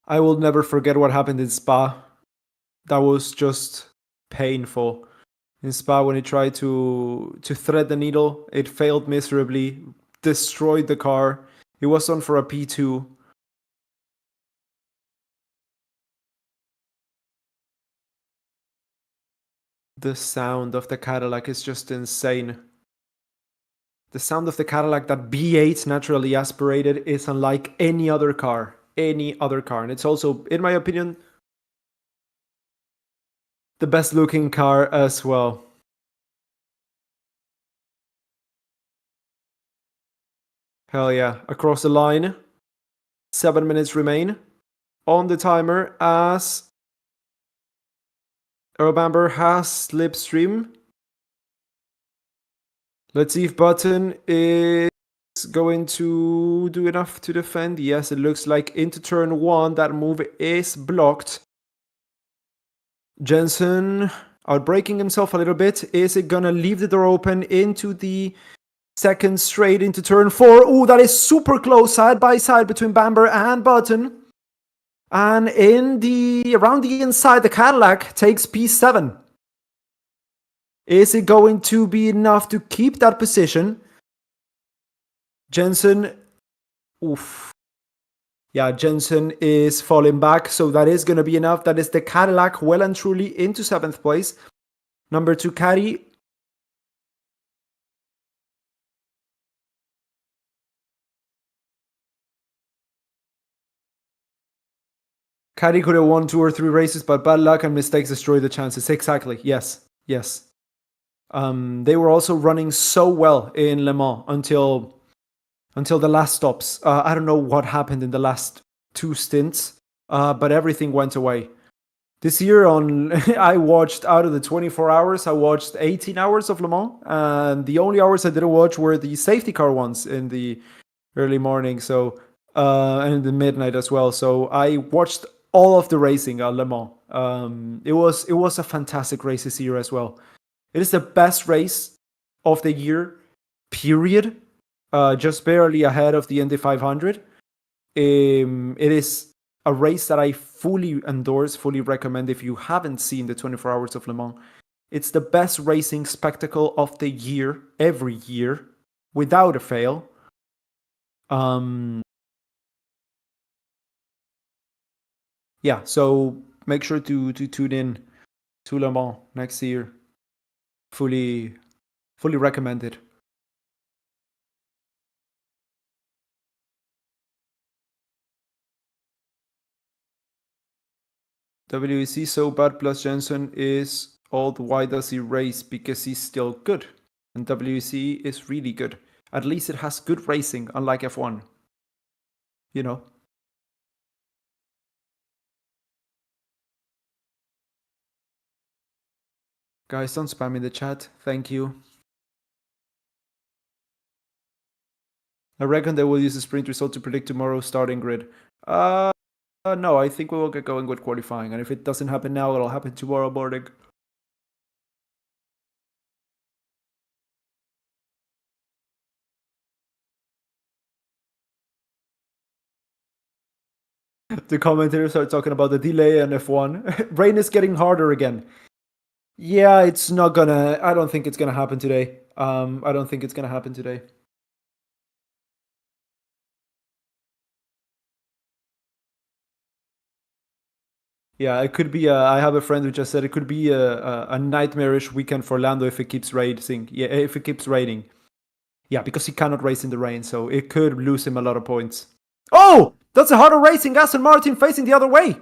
I will never forget what happened in Spa. That was just painful. In Spa, when he tried to thread the needle, it failed miserably, destroyed the car. It was on for a P2. The sound of the Cadillac is just insane. The sound of the Cadillac that B8 naturally aspirated is unlike any other car. Any other car. And it's also, in my opinion, the best looking car as well. Hell yeah. Across the line. 7 minutes remain on the timer as Earl has slipstream. Let's see if Button is going to do enough to defend. Yes, it looks like into turn 1, that move is blocked. Jensen outbreaking himself a little bit. Is it gonna leave the door open into the second straight into turn 4? Oh, that is super close, side by side between Bamber and Button. And around the inside, the Cadillac takes P7. Is it going to be enough to keep that position? Jensen, oof. Yeah, Jensen is falling back, so that is going to be enough. That is the Cadillac well and truly into 7th place. Number 2, Caddy. Caddy could have won 2 or 3 races, but bad luck and mistakes destroy the chances. Exactly. Yes. They were also running so well in Le Mans until the last stops. I don't know what happened in the last 2 stints, but everything went away. This year I watched, out of the 24 hours, I watched 18 hours of Le Mans, and the only hours I didn't watch were the safety car ones in the early morning, and in the midnight as well. So I watched all of the racing at Le Mans. It was a fantastic race this year as well. It is the best race of the year, period. Just barely ahead of the Indy 500. It is a race that I fully endorse, fully recommend if you haven't seen the 24 Hours of Le Mans. It's the best racing spectacle of the year, every year, without a fail. Yeah, so make sure to tune in to Le Mans next year. Fully recommended. WEC so bad plus Jensen is old. Why does he race? Because he's still good. And WEC is really good. At least it has good racing, unlike F1. You know. Guys, don't spam in the chat. Thank you. I reckon they will use the sprint result to predict tomorrow's starting grid. No, I think we will get going with qualifying. And if it doesn't happen now, it'll happen tomorrow morning. The commentators are talking about the delay and F1. Rain is getting harder again. Yeah, it's not gonna... I don't think it's gonna happen today. I don't think it's gonna happen today. Yeah, it could be. I have a friend who just said it could be a nightmarish weekend for Lando if it keeps racing. Yeah, if it keeps raining. Yeah, because he cannot race in the rain, so it could lose him a lot of points. Oh, that's a harder racing Aston Martin facing the other way.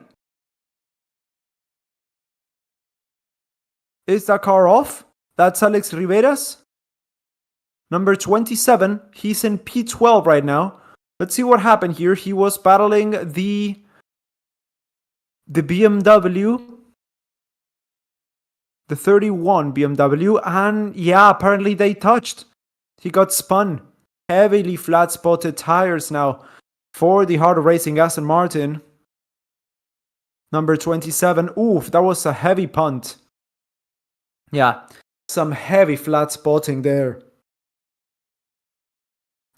Is that car off? That's Alex Rivera's. Number 27. He's in P12 right now. Let's see what happened here. He was battling the BMW, the 31 BMW, and yeah, apparently they touched. He got spun. Heavily flat spotted tires now for the harder racing Aston Martin. Number 27. Oof, that was a heavy punt. Yeah, some heavy flat spotting there.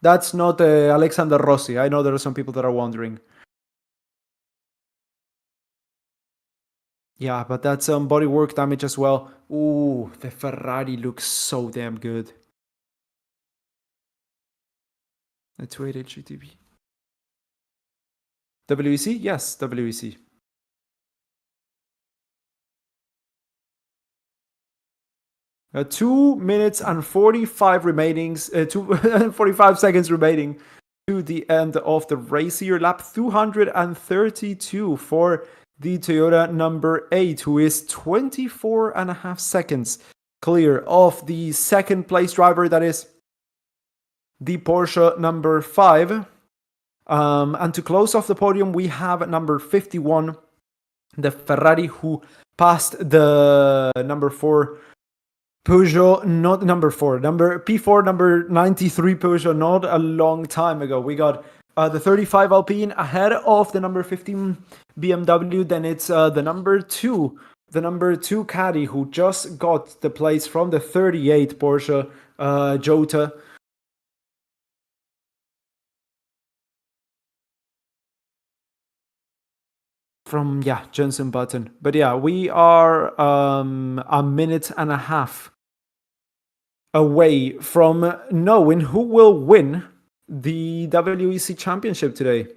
That's not Alexander Rossi. I know there are some people that are wondering. Yeah, but that's some bodywork damage as well. Ooh, the Ferrari looks so damn good. A 288 GTB. WEC? Yes, WEC. Uh, 2 minutes and 45 remaining, 45 seconds remaining to the end of the race here. Lap 232 for the Toyota number 8, who is 24.5 seconds clear of the second place driver, that is the Porsche number 5. And to close off the podium, we have number 51, the Ferrari, who passed the number 4 Peugeot, not number 4, number P4, number 93 Peugeot, not a long time ago. We got the 35 Alpine ahead of the number 15 BMW. Then it's the number 2 Caddy, who just got the place from the 38 Porsche Jota. From Jensen Button. But yeah, we are a minute and a half away from knowing who will win the WEC Championship today.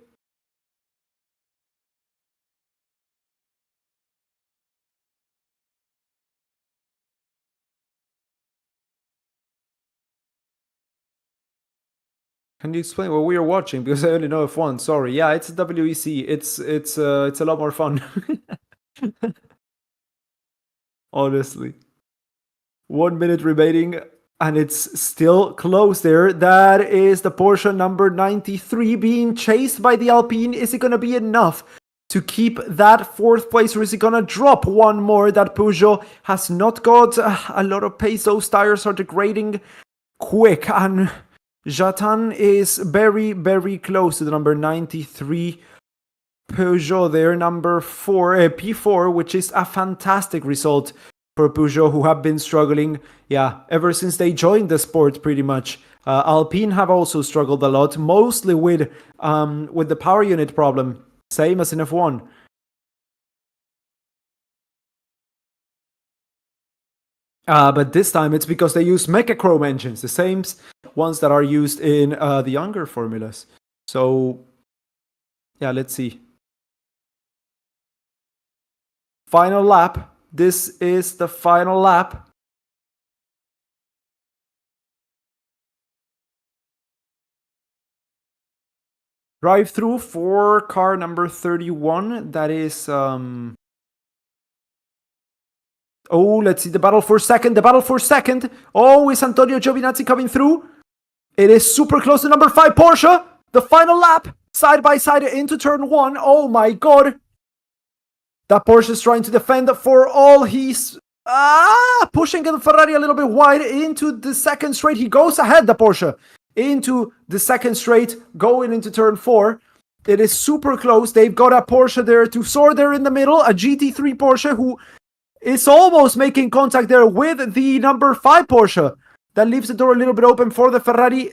Can you explain what we are watching? Because I only know F1. Sorry. Yeah, it's WEC. It's a lot more fun. Honestly. 1 minute remaining, and it's still close there. That is the Porsche number 93 being chased by the Alpine. Is it going to be enough to keep that 4th place, or is it going to drop one more? That Peugeot has not got a lot of pace. Those tires are degrading quick, and Jatan is very, very close to the number 93 Peugeot there, number 4, P4, which is a fantastic result for Peugeot, who have been struggling, ever since they joined the sport, pretty much. Alpine have also struggled a lot, mostly with the power unit problem, same as in F1. But this time it's because they use Mechachrome engines, the same ones that are used in the younger formulas. So, let's see. Final lap. This is the final lap. Drive through for car number 31. That is let's see the battle for second. Oh, is Antonio Giovinazzi coming through? It is super close to number 5 Porsche. The final lap, side by side into turn 1. Oh my god. That Porsche is trying to defend for all he's pushing the Ferrari a little bit wide into the second straight. He goes ahead, the Porsche, into the second straight, going into turn 4. It is super close. They've got a Porsche there to soar there in the middle, a GT3 Porsche who is almost making contact there with the number 5 Porsche. That leaves the door a little bit open for the Ferrari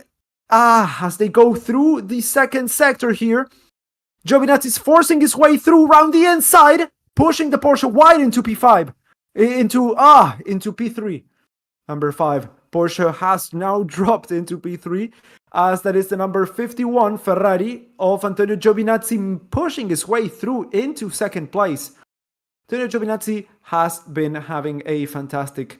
as they go through the second sector here. Giovinazzi is forcing his way through around the inside, pushing the Porsche wide into P5, into P3. Number 5 Porsche has now dropped into P3, as that is the number 51 Ferrari of Antonio Giovinazzi pushing his way through into second place. Antonio Giovinazzi has been having a fantastic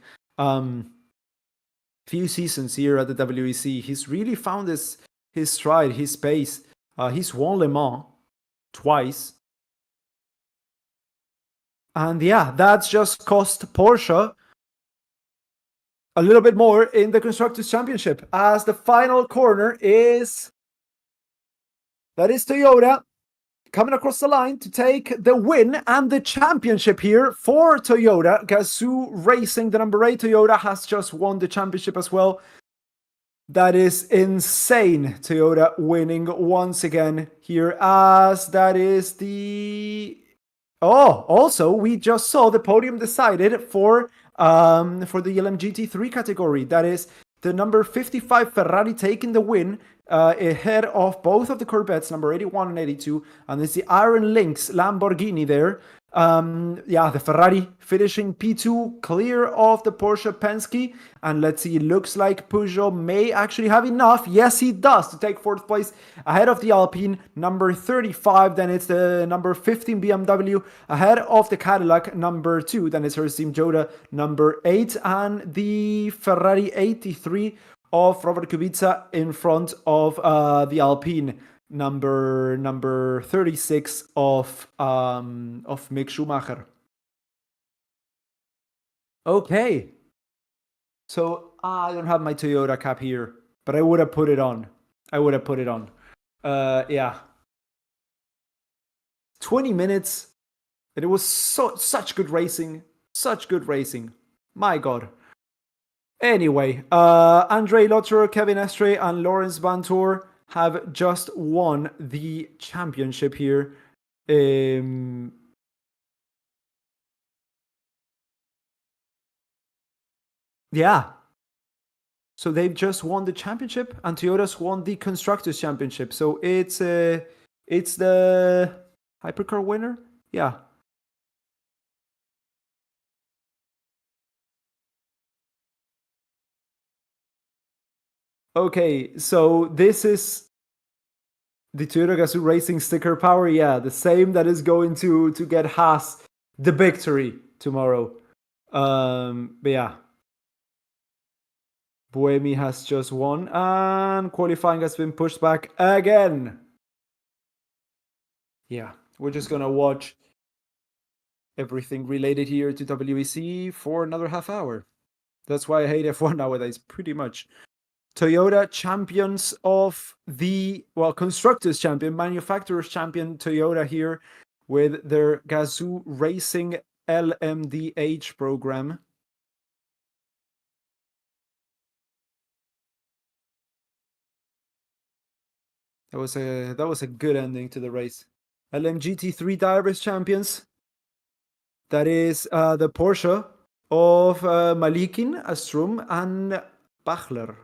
few seasons here at the WEC. He's really found his stride, his pace. He's won Le Mans twice. And that's just cost Porsche a little bit more in the Constructors' Championship, as the final corner is Toyota coming across the line to take the win and the championship here for Toyota. Gazoo Racing, the number 8 Toyota, has just won the championship as well. That is insane. Toyota winning once again here, as that is the... also, we just saw the podium decided for the LMGT3 category. That is the number 55 Ferrari taking the win ahead of both of the Corvettes, number 81 and 82. And it's the Iron Lynx Lamborghini there. The Ferrari finishing P2, clear of the Porsche Penske. And let's see, it looks like Peugeot may actually have enough. Yes, he does, to take 4th place ahead of the Alpine, number 35. Then it's the number 15 BMW ahead of the Cadillac, number 2. Then it's her team Jota, number 8. And the Ferrari 83 of Robert Kubica in front of the Alpine, number 36 of Mick Schumacher. Okay, so I don't have my Toyota cap here. but I would have put it on. Yeah. 20 minutes. And it was such good racing. Such good racing. My God. Anyway, Andre Lotterer, Kevin Estre, and Lawrence Vantour have just won the championship here. Yeah. So they've just won the championship, and Toyota's won the constructors championship. So it's the hypercar winner. Yeah. Okay, so this is the Toyota Gazoo Racing sticker power. Yeah, the same that is going to get Haas the victory tomorrow. But yeah, Buemi has just won, and qualifying has been pushed back again. Yeah, we're just gonna watch everything related here to WEC for another half hour. That's why I hate F1 nowadays, pretty much. Toyota champions of the, well, constructors champion, manufacturers champion Toyota here with their Gazoo Racing LMDH program. That was a good ending to the race. LMGT3 drivers champions. That is the Porsche of Malikin, Astrum, and Bachler.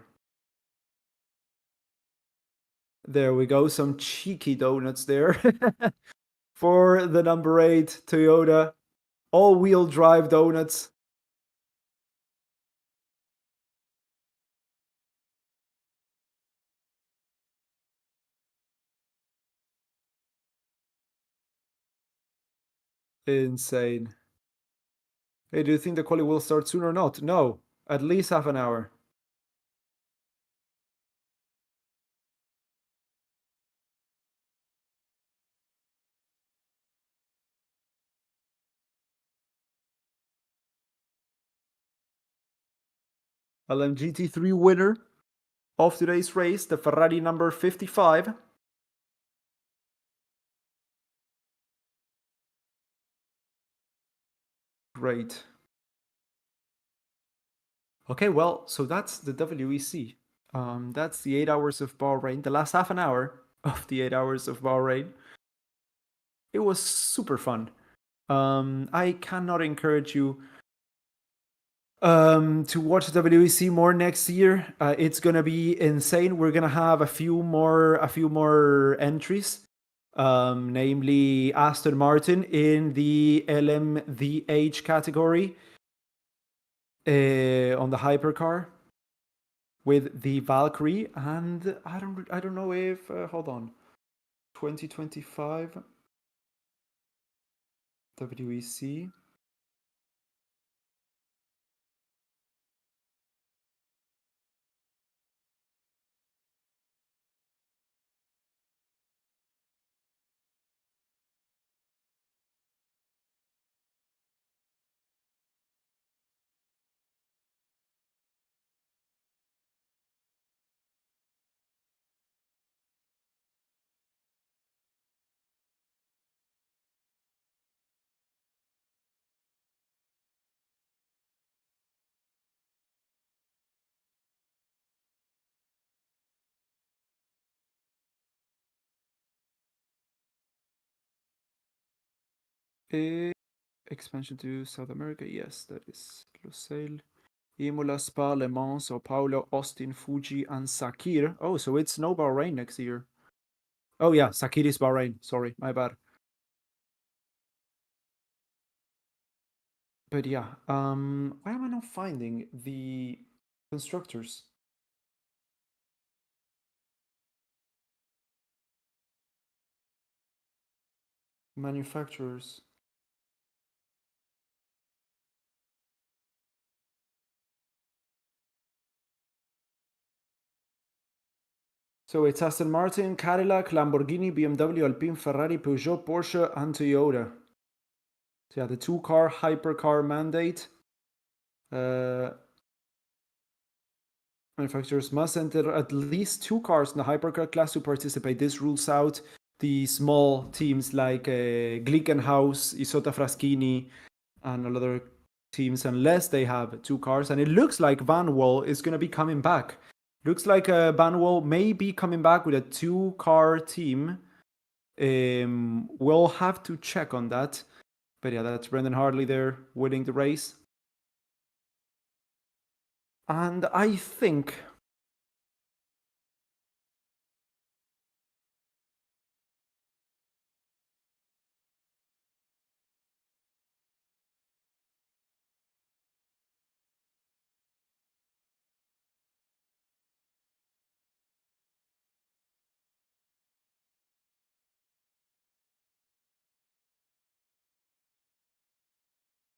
There we go, some cheeky donuts there for the number 8 Toyota all-wheel drive donuts. Insane. Hey, do you think the quali will start soon or not? No, at least half an hour. LMGT3 winner of today's race, the Ferrari number 55. Great. Okay, well, so that's the WEC. That's the 8 hours of Bahrain, the last half an hour of the 8 hours of Bahrain. It was super fun. I cannot encourage you to watch WEC more next year. It's gonna be insane. We're gonna have a few more entries, namely Aston Martin in the LMDH category on the hypercar with the Valkyrie, and I don't know if hold on, 2025 WEC. Expansion to South America, yes, that is Lusail. Imola, Spa, Le Mans, Sao Paolo, Austin, Fuji, and Sakir. Oh, so it's no Bahrain next year. Oh yeah, Sakir is Bahrain. Sorry, my bad. But yeah, why am I not finding the constructors? Manufacturers. So it's Aston Martin, Cadillac, Lamborghini, BMW, Alpine, Ferrari, Peugeot, Porsche, and Toyota. So yeah, the two-car hypercar mandate. Manufacturers must enter at least 2 cars in the hypercar class to participate. This rules out the small teams like Glickenhaus, Isotta Fraschini, and other teams unless they have 2 cars. And it looks like Van Wall is going to be coming back. Looks like Van Wall may be coming back with a 2-car team. We'll have to check on that. But yeah, that's Brendan Hartley there winning the race. And I think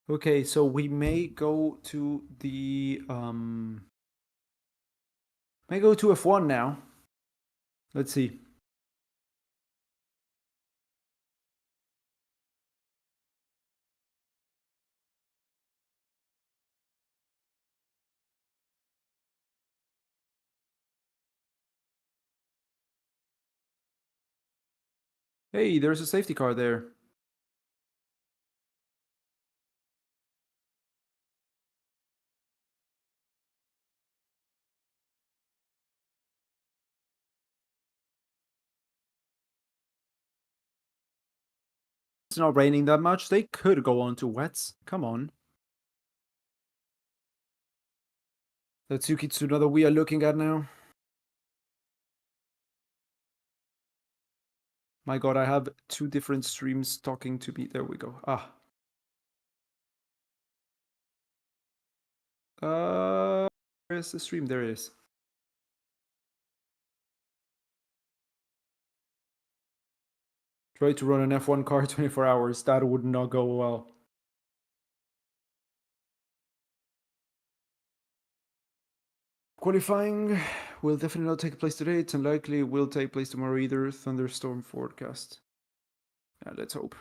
okay, so we may go to the may go to F1 now. Let's see. Hey, there's a safety car there. It's not raining that much. They could go on to wets. Come on. That's Yuki Tsunoda we are looking at now. My god, I have 2 different streams talking to me. There we go. Where's the stream? There it is. Try to run an F1 car 24 hours. That would not go well. Qualifying will definitely not take place today. It's unlikely it will take place tomorrow either. Thunderstorm forecast. Yeah, let's hope.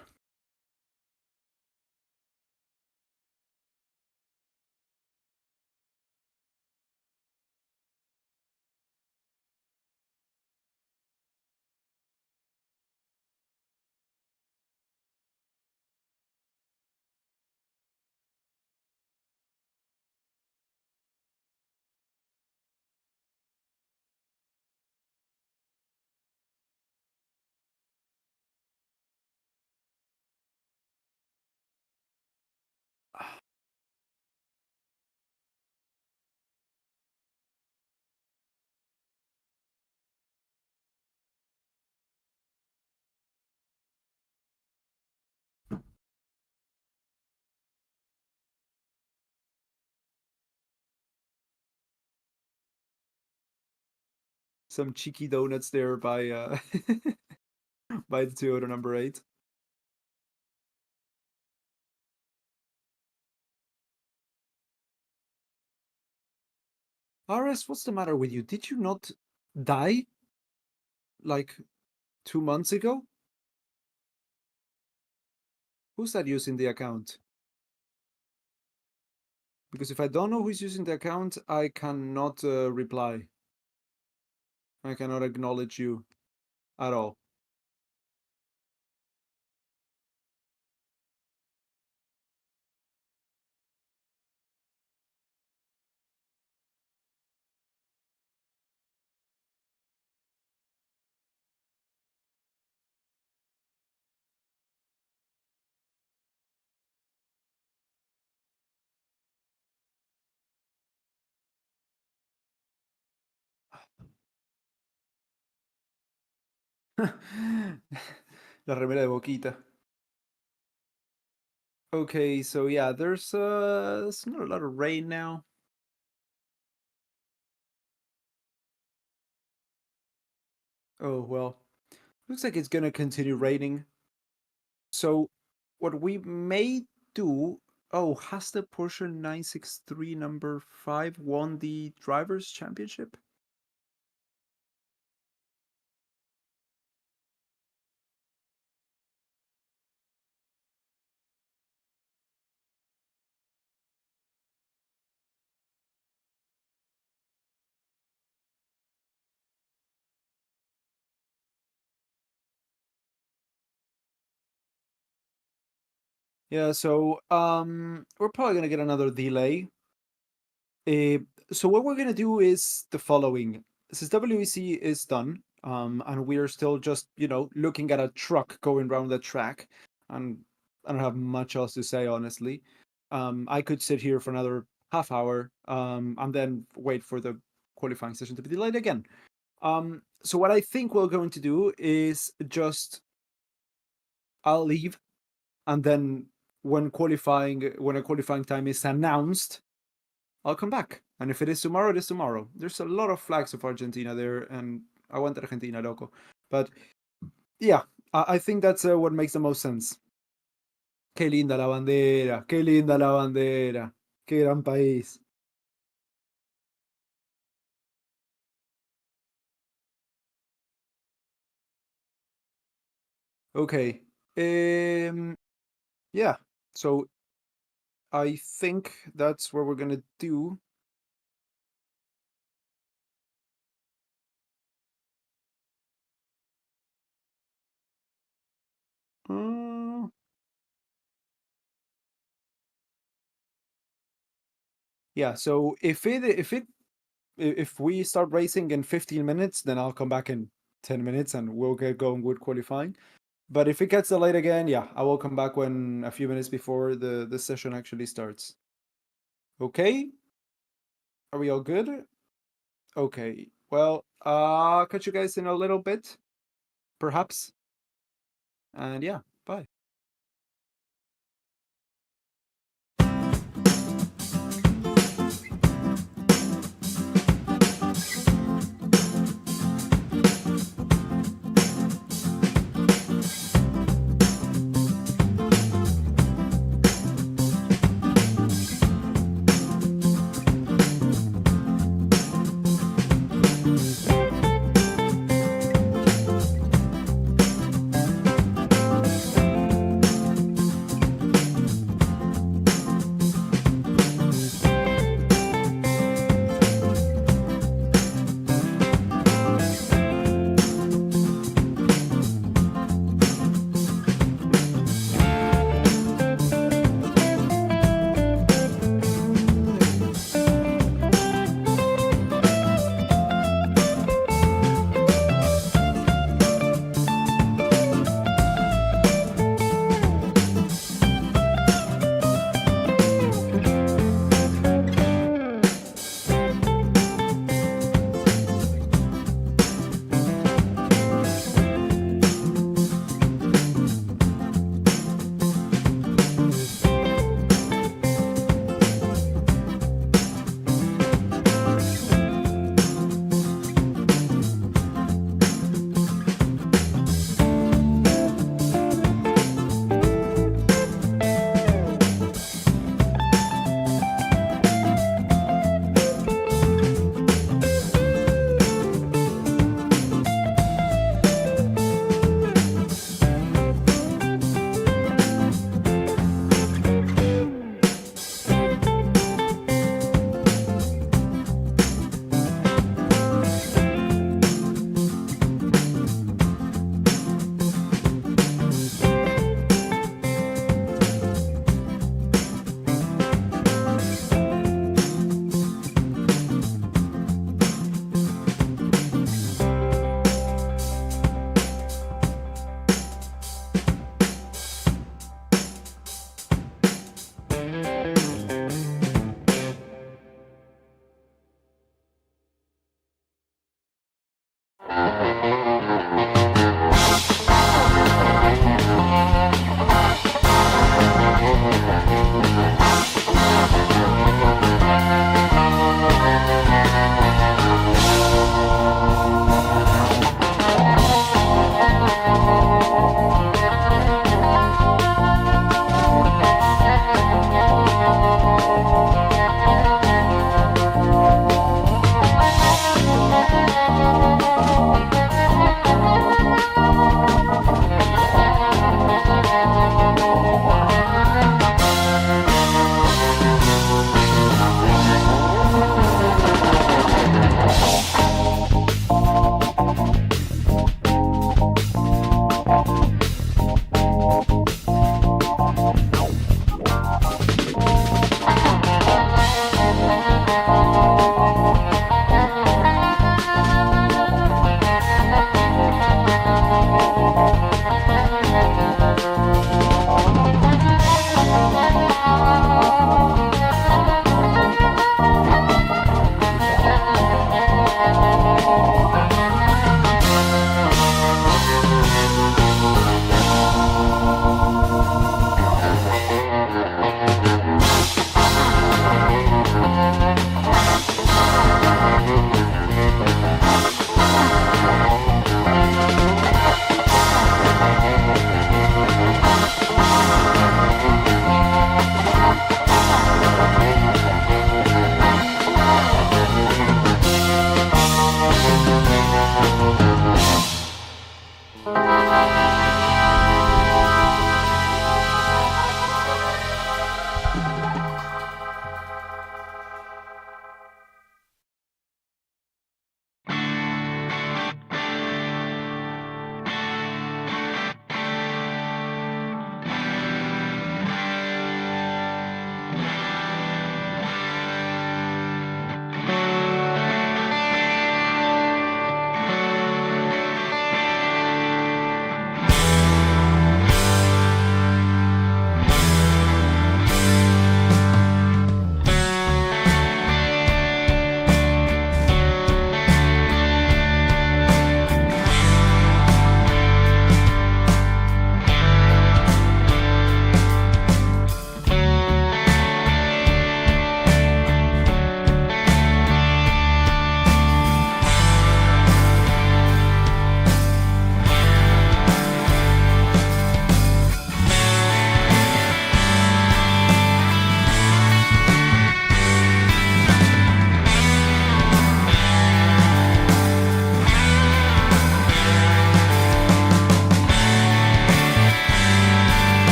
Some cheeky donuts there by by the Toyota number 8. RS, what's the matter with you? Did you not die like 2 months ago? Who's that using the account? Because if I don't know who's using the account, I cannot reply. I cannot acknowledge you at all. La remera de Boquita. Okay, so yeah, there's not a lot of rain now. Oh well, looks like it's gonna continue raining. So what we may do. Oh, has the Porsche 963 number 5 won the drivers' championship? Yeah, so we're probably gonna get another delay. Uh, so what we're gonna do is the following. Since WEC is done, and we are still just, looking at a truck going around the track, and I don't have much else to say, honestly. I could sit here for another half hour, and then wait for the qualifying session to be delayed again. So what I think we're going to do is just I'll leave, and then when a qualifying time is announced, I'll come back. And if it is tomorrow, it is tomorrow. There's a lot of flags of Argentina there, and I want Argentina, loco. But yeah, I think that's what makes the most sense. Qué linda la bandera, qué linda la bandera, qué gran país. Okay. Yeah. So I think that's what we're gonna do. Uh, yeah. So if we start racing in 15 minutes, then I'll come back in 10 minutes and we'll get going with qualifying. But if it gets delayed again, yeah, I will come back when a few minutes before the session actually starts. Okay? Are we all good? Okay. Well, catch you guys in a little bit, perhaps. And yeah, bye.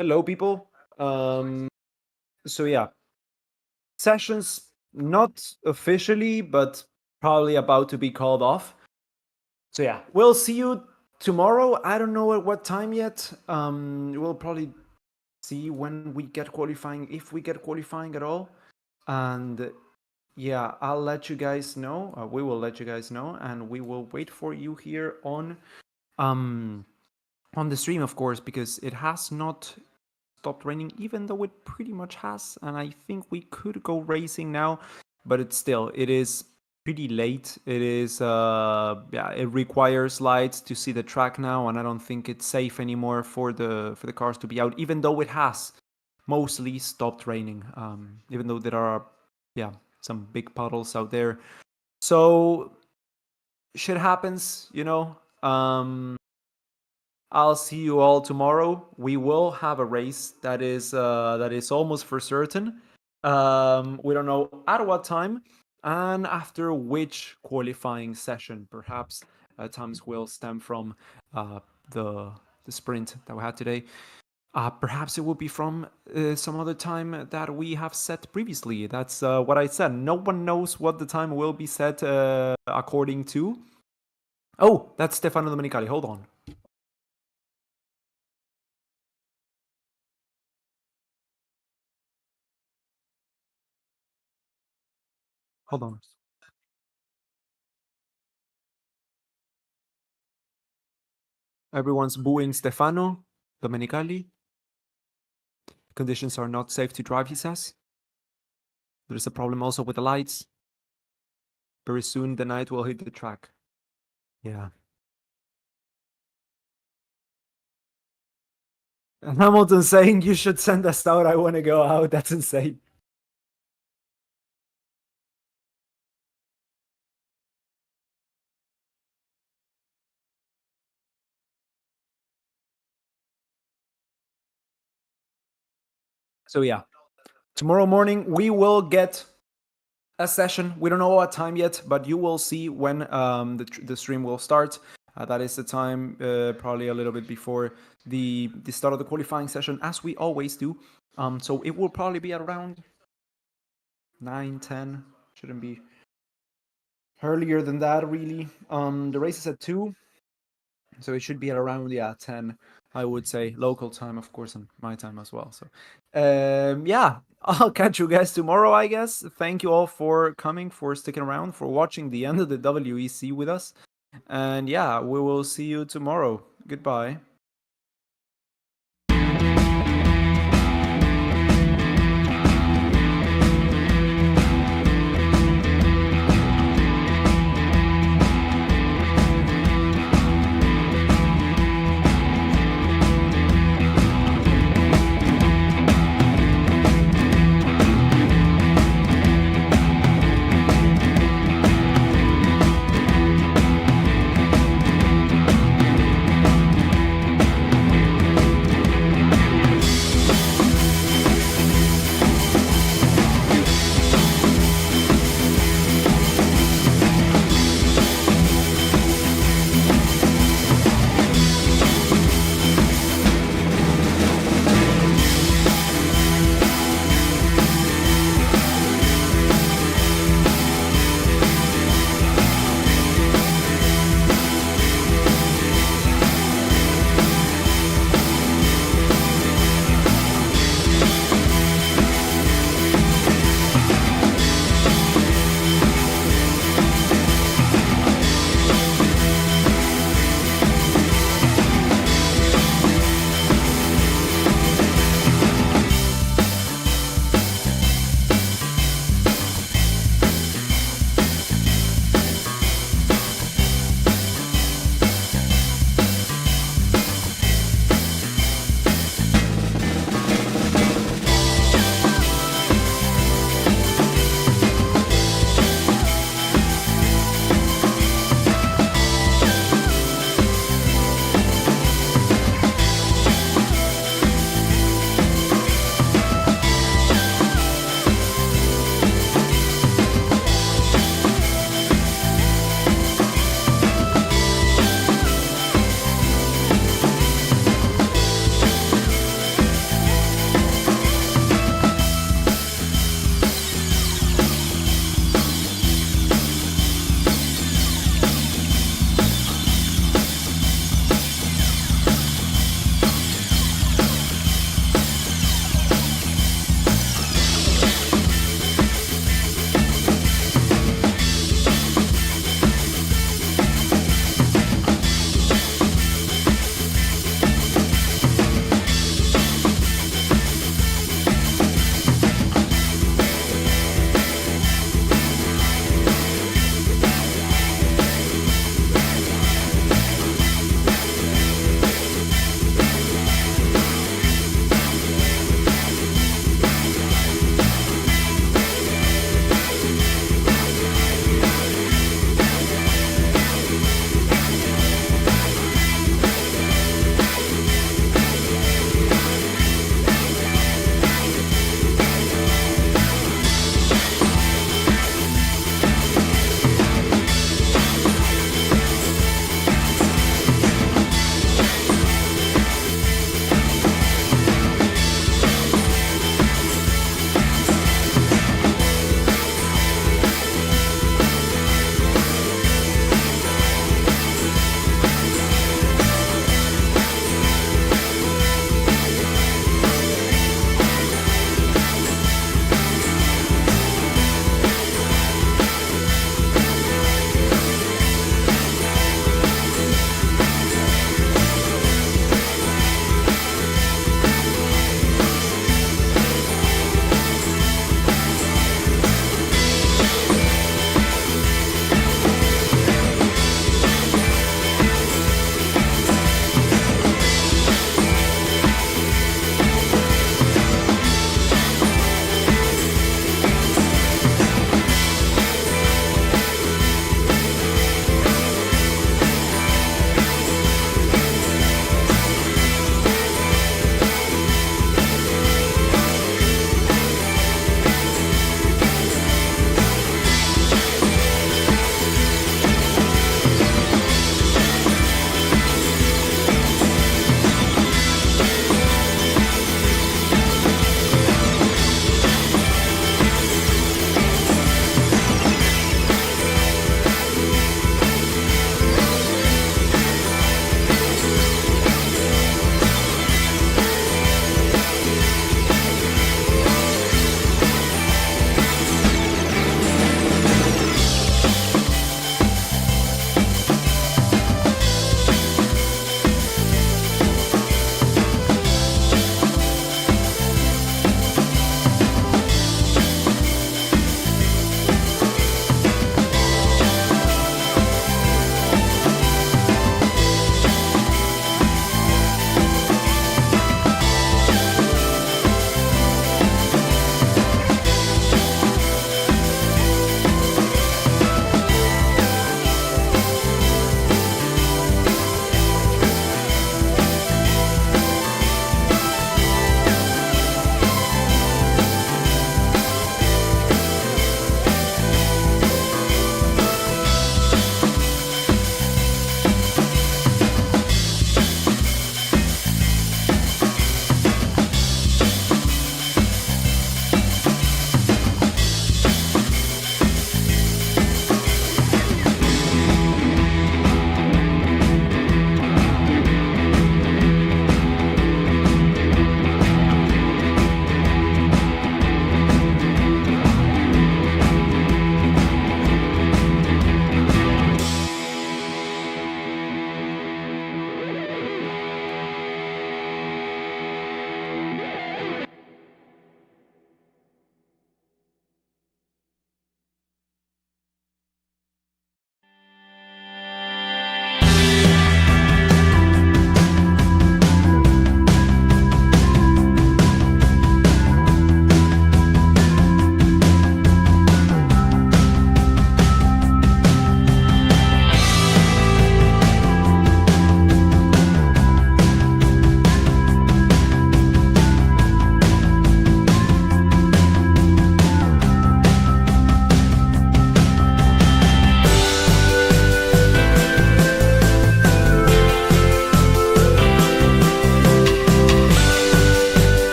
Hello, people. So yeah, sessions not officially, but probably about to be called off. So yeah, we'll see you tomorrow. I don't know at what time yet. We'll probably see when we get qualifying, if we get qualifying at all. And yeah, I'll let you guys know. We will let you guys know, and we will wait for you here on the stream, of course, because it has not stopped raining, even though it pretty much has. And I think we could go racing now, but it is pretty late. It is it requires lights to see the track now, and I don't think it's safe anymore for the cars to be out, even though it has mostly stopped raining. Even though there are some big puddles out there. So shit happens, you know. I'll see you all tomorrow. We will have a race that is almost for certain. We don't know at what time and after which qualifying session. Perhaps times will stem from the sprint that we had today. Perhaps it will be from some other time that we have set previously. That's what I said. No one knows what the time will be set according to. Oh, that's Stefano Domenicali. Hold on. Hold on. Everyone's booing Stefano Domenicali. Conditions are not safe to drive, he says. There's a problem also with the lights. Very soon the night will hit the track. Yeah. And Hamilton saying you should send us out. I want to go out. That's insane. So yeah, tomorrow morning we will get a session. We don't know what time yet, but you will see when the stream will start. That is the time, probably a little bit before the start of the qualifying session, as we always do. So it will probably be around 9-10. Shouldn't be earlier than that, really. The race is at 2, so it should be at around 10, I would say, local time, of course, and my time as well. So yeah, I'll catch you guys tomorrow, I guess. Thank you all for coming, for sticking around, for watching the end of the WEC with us. And yeah, we will see you tomorrow. Goodbye.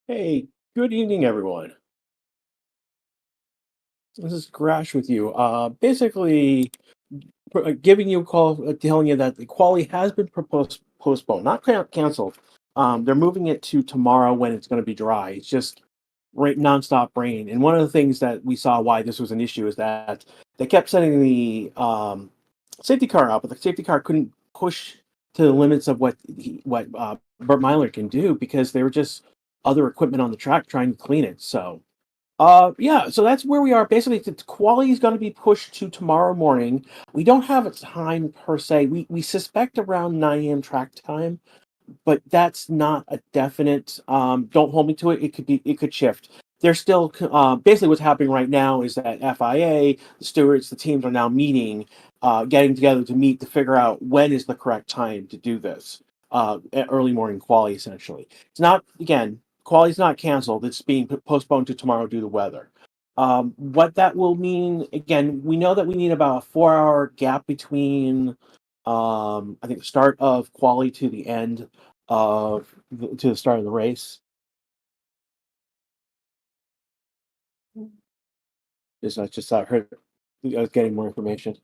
Hey, good evening, everyone. This is Grash with you. Basically, giving you a call, telling you that the quali has been postponed, not canceled. They're moving it to tomorrow when it's going to be dry. It's just nonstop rain. And one of the things that we saw why this was an issue is that they kept sending the safety car out, but the safety car couldn't push to the limits of what Burt Myler can do because there were just other equipment on the track trying to clean it. So. Yeah, so that's where we are. Basically, the quality is going to be pushed to tomorrow morning. We don't have a time per se. We suspect around 9 a.m. track time, but that's not a definite. Don't hold me to it. It could shift. They're still basically what's happening right now is that FIA, the stewards, the teams are now meeting, getting together to meet to figure out when is the correct time to do this. Early morning quali essentially. It's not again. Quali's not canceled. It's being postponed to tomorrow due to weather. What that will mean again, we know that we need about a 4 hour gap between I think the start of quali to the end to the start of the race. Is that just I heard I was getting more information.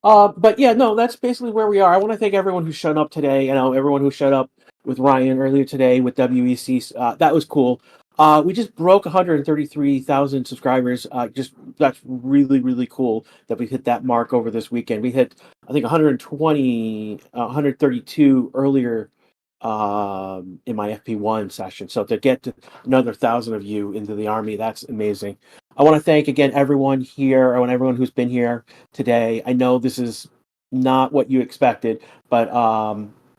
But yeah, no, that's basically where we are. I want to thank everyone who showed up today. I know everyone who showed up with Ryan earlier today with WEC. That was cool. We just broke 133,000 subscribers. Just that's really really cool that we hit that mark over this weekend. We hit I think 120, 132 earlier in my FP1 session. So to get to another 1,000 of you into the army, that's amazing. I want to thank again everyone here, and everyone who's been here today. I know this is not what you expected, but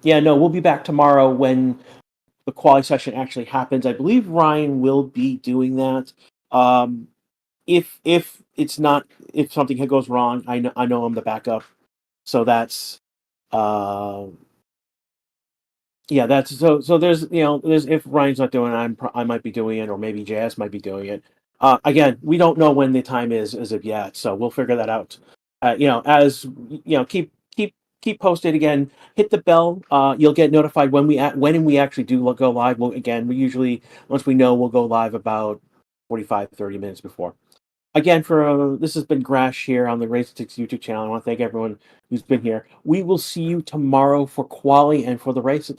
yeah, no, we'll be back tomorrow when the quali session actually happens. I believe Ryan will be doing that. Um, if it's not if something goes wrong, I know I'm the backup, so that's uh yeah, that's so there's there's if Ryan's not doing it, I might be doing it, or maybe JS might be doing it. Again, we don't know when the time is as of yet, so we'll figure that out. As keep posted again. Hit the bell. You'll get notified when we actually do go live. We usually once we know we'll go live about 45, 30 minutes before. Again, this has been Grash here on the Race 6 YouTube channel. I want to thank everyone who's been here. We will see you tomorrow for Quali and for the race.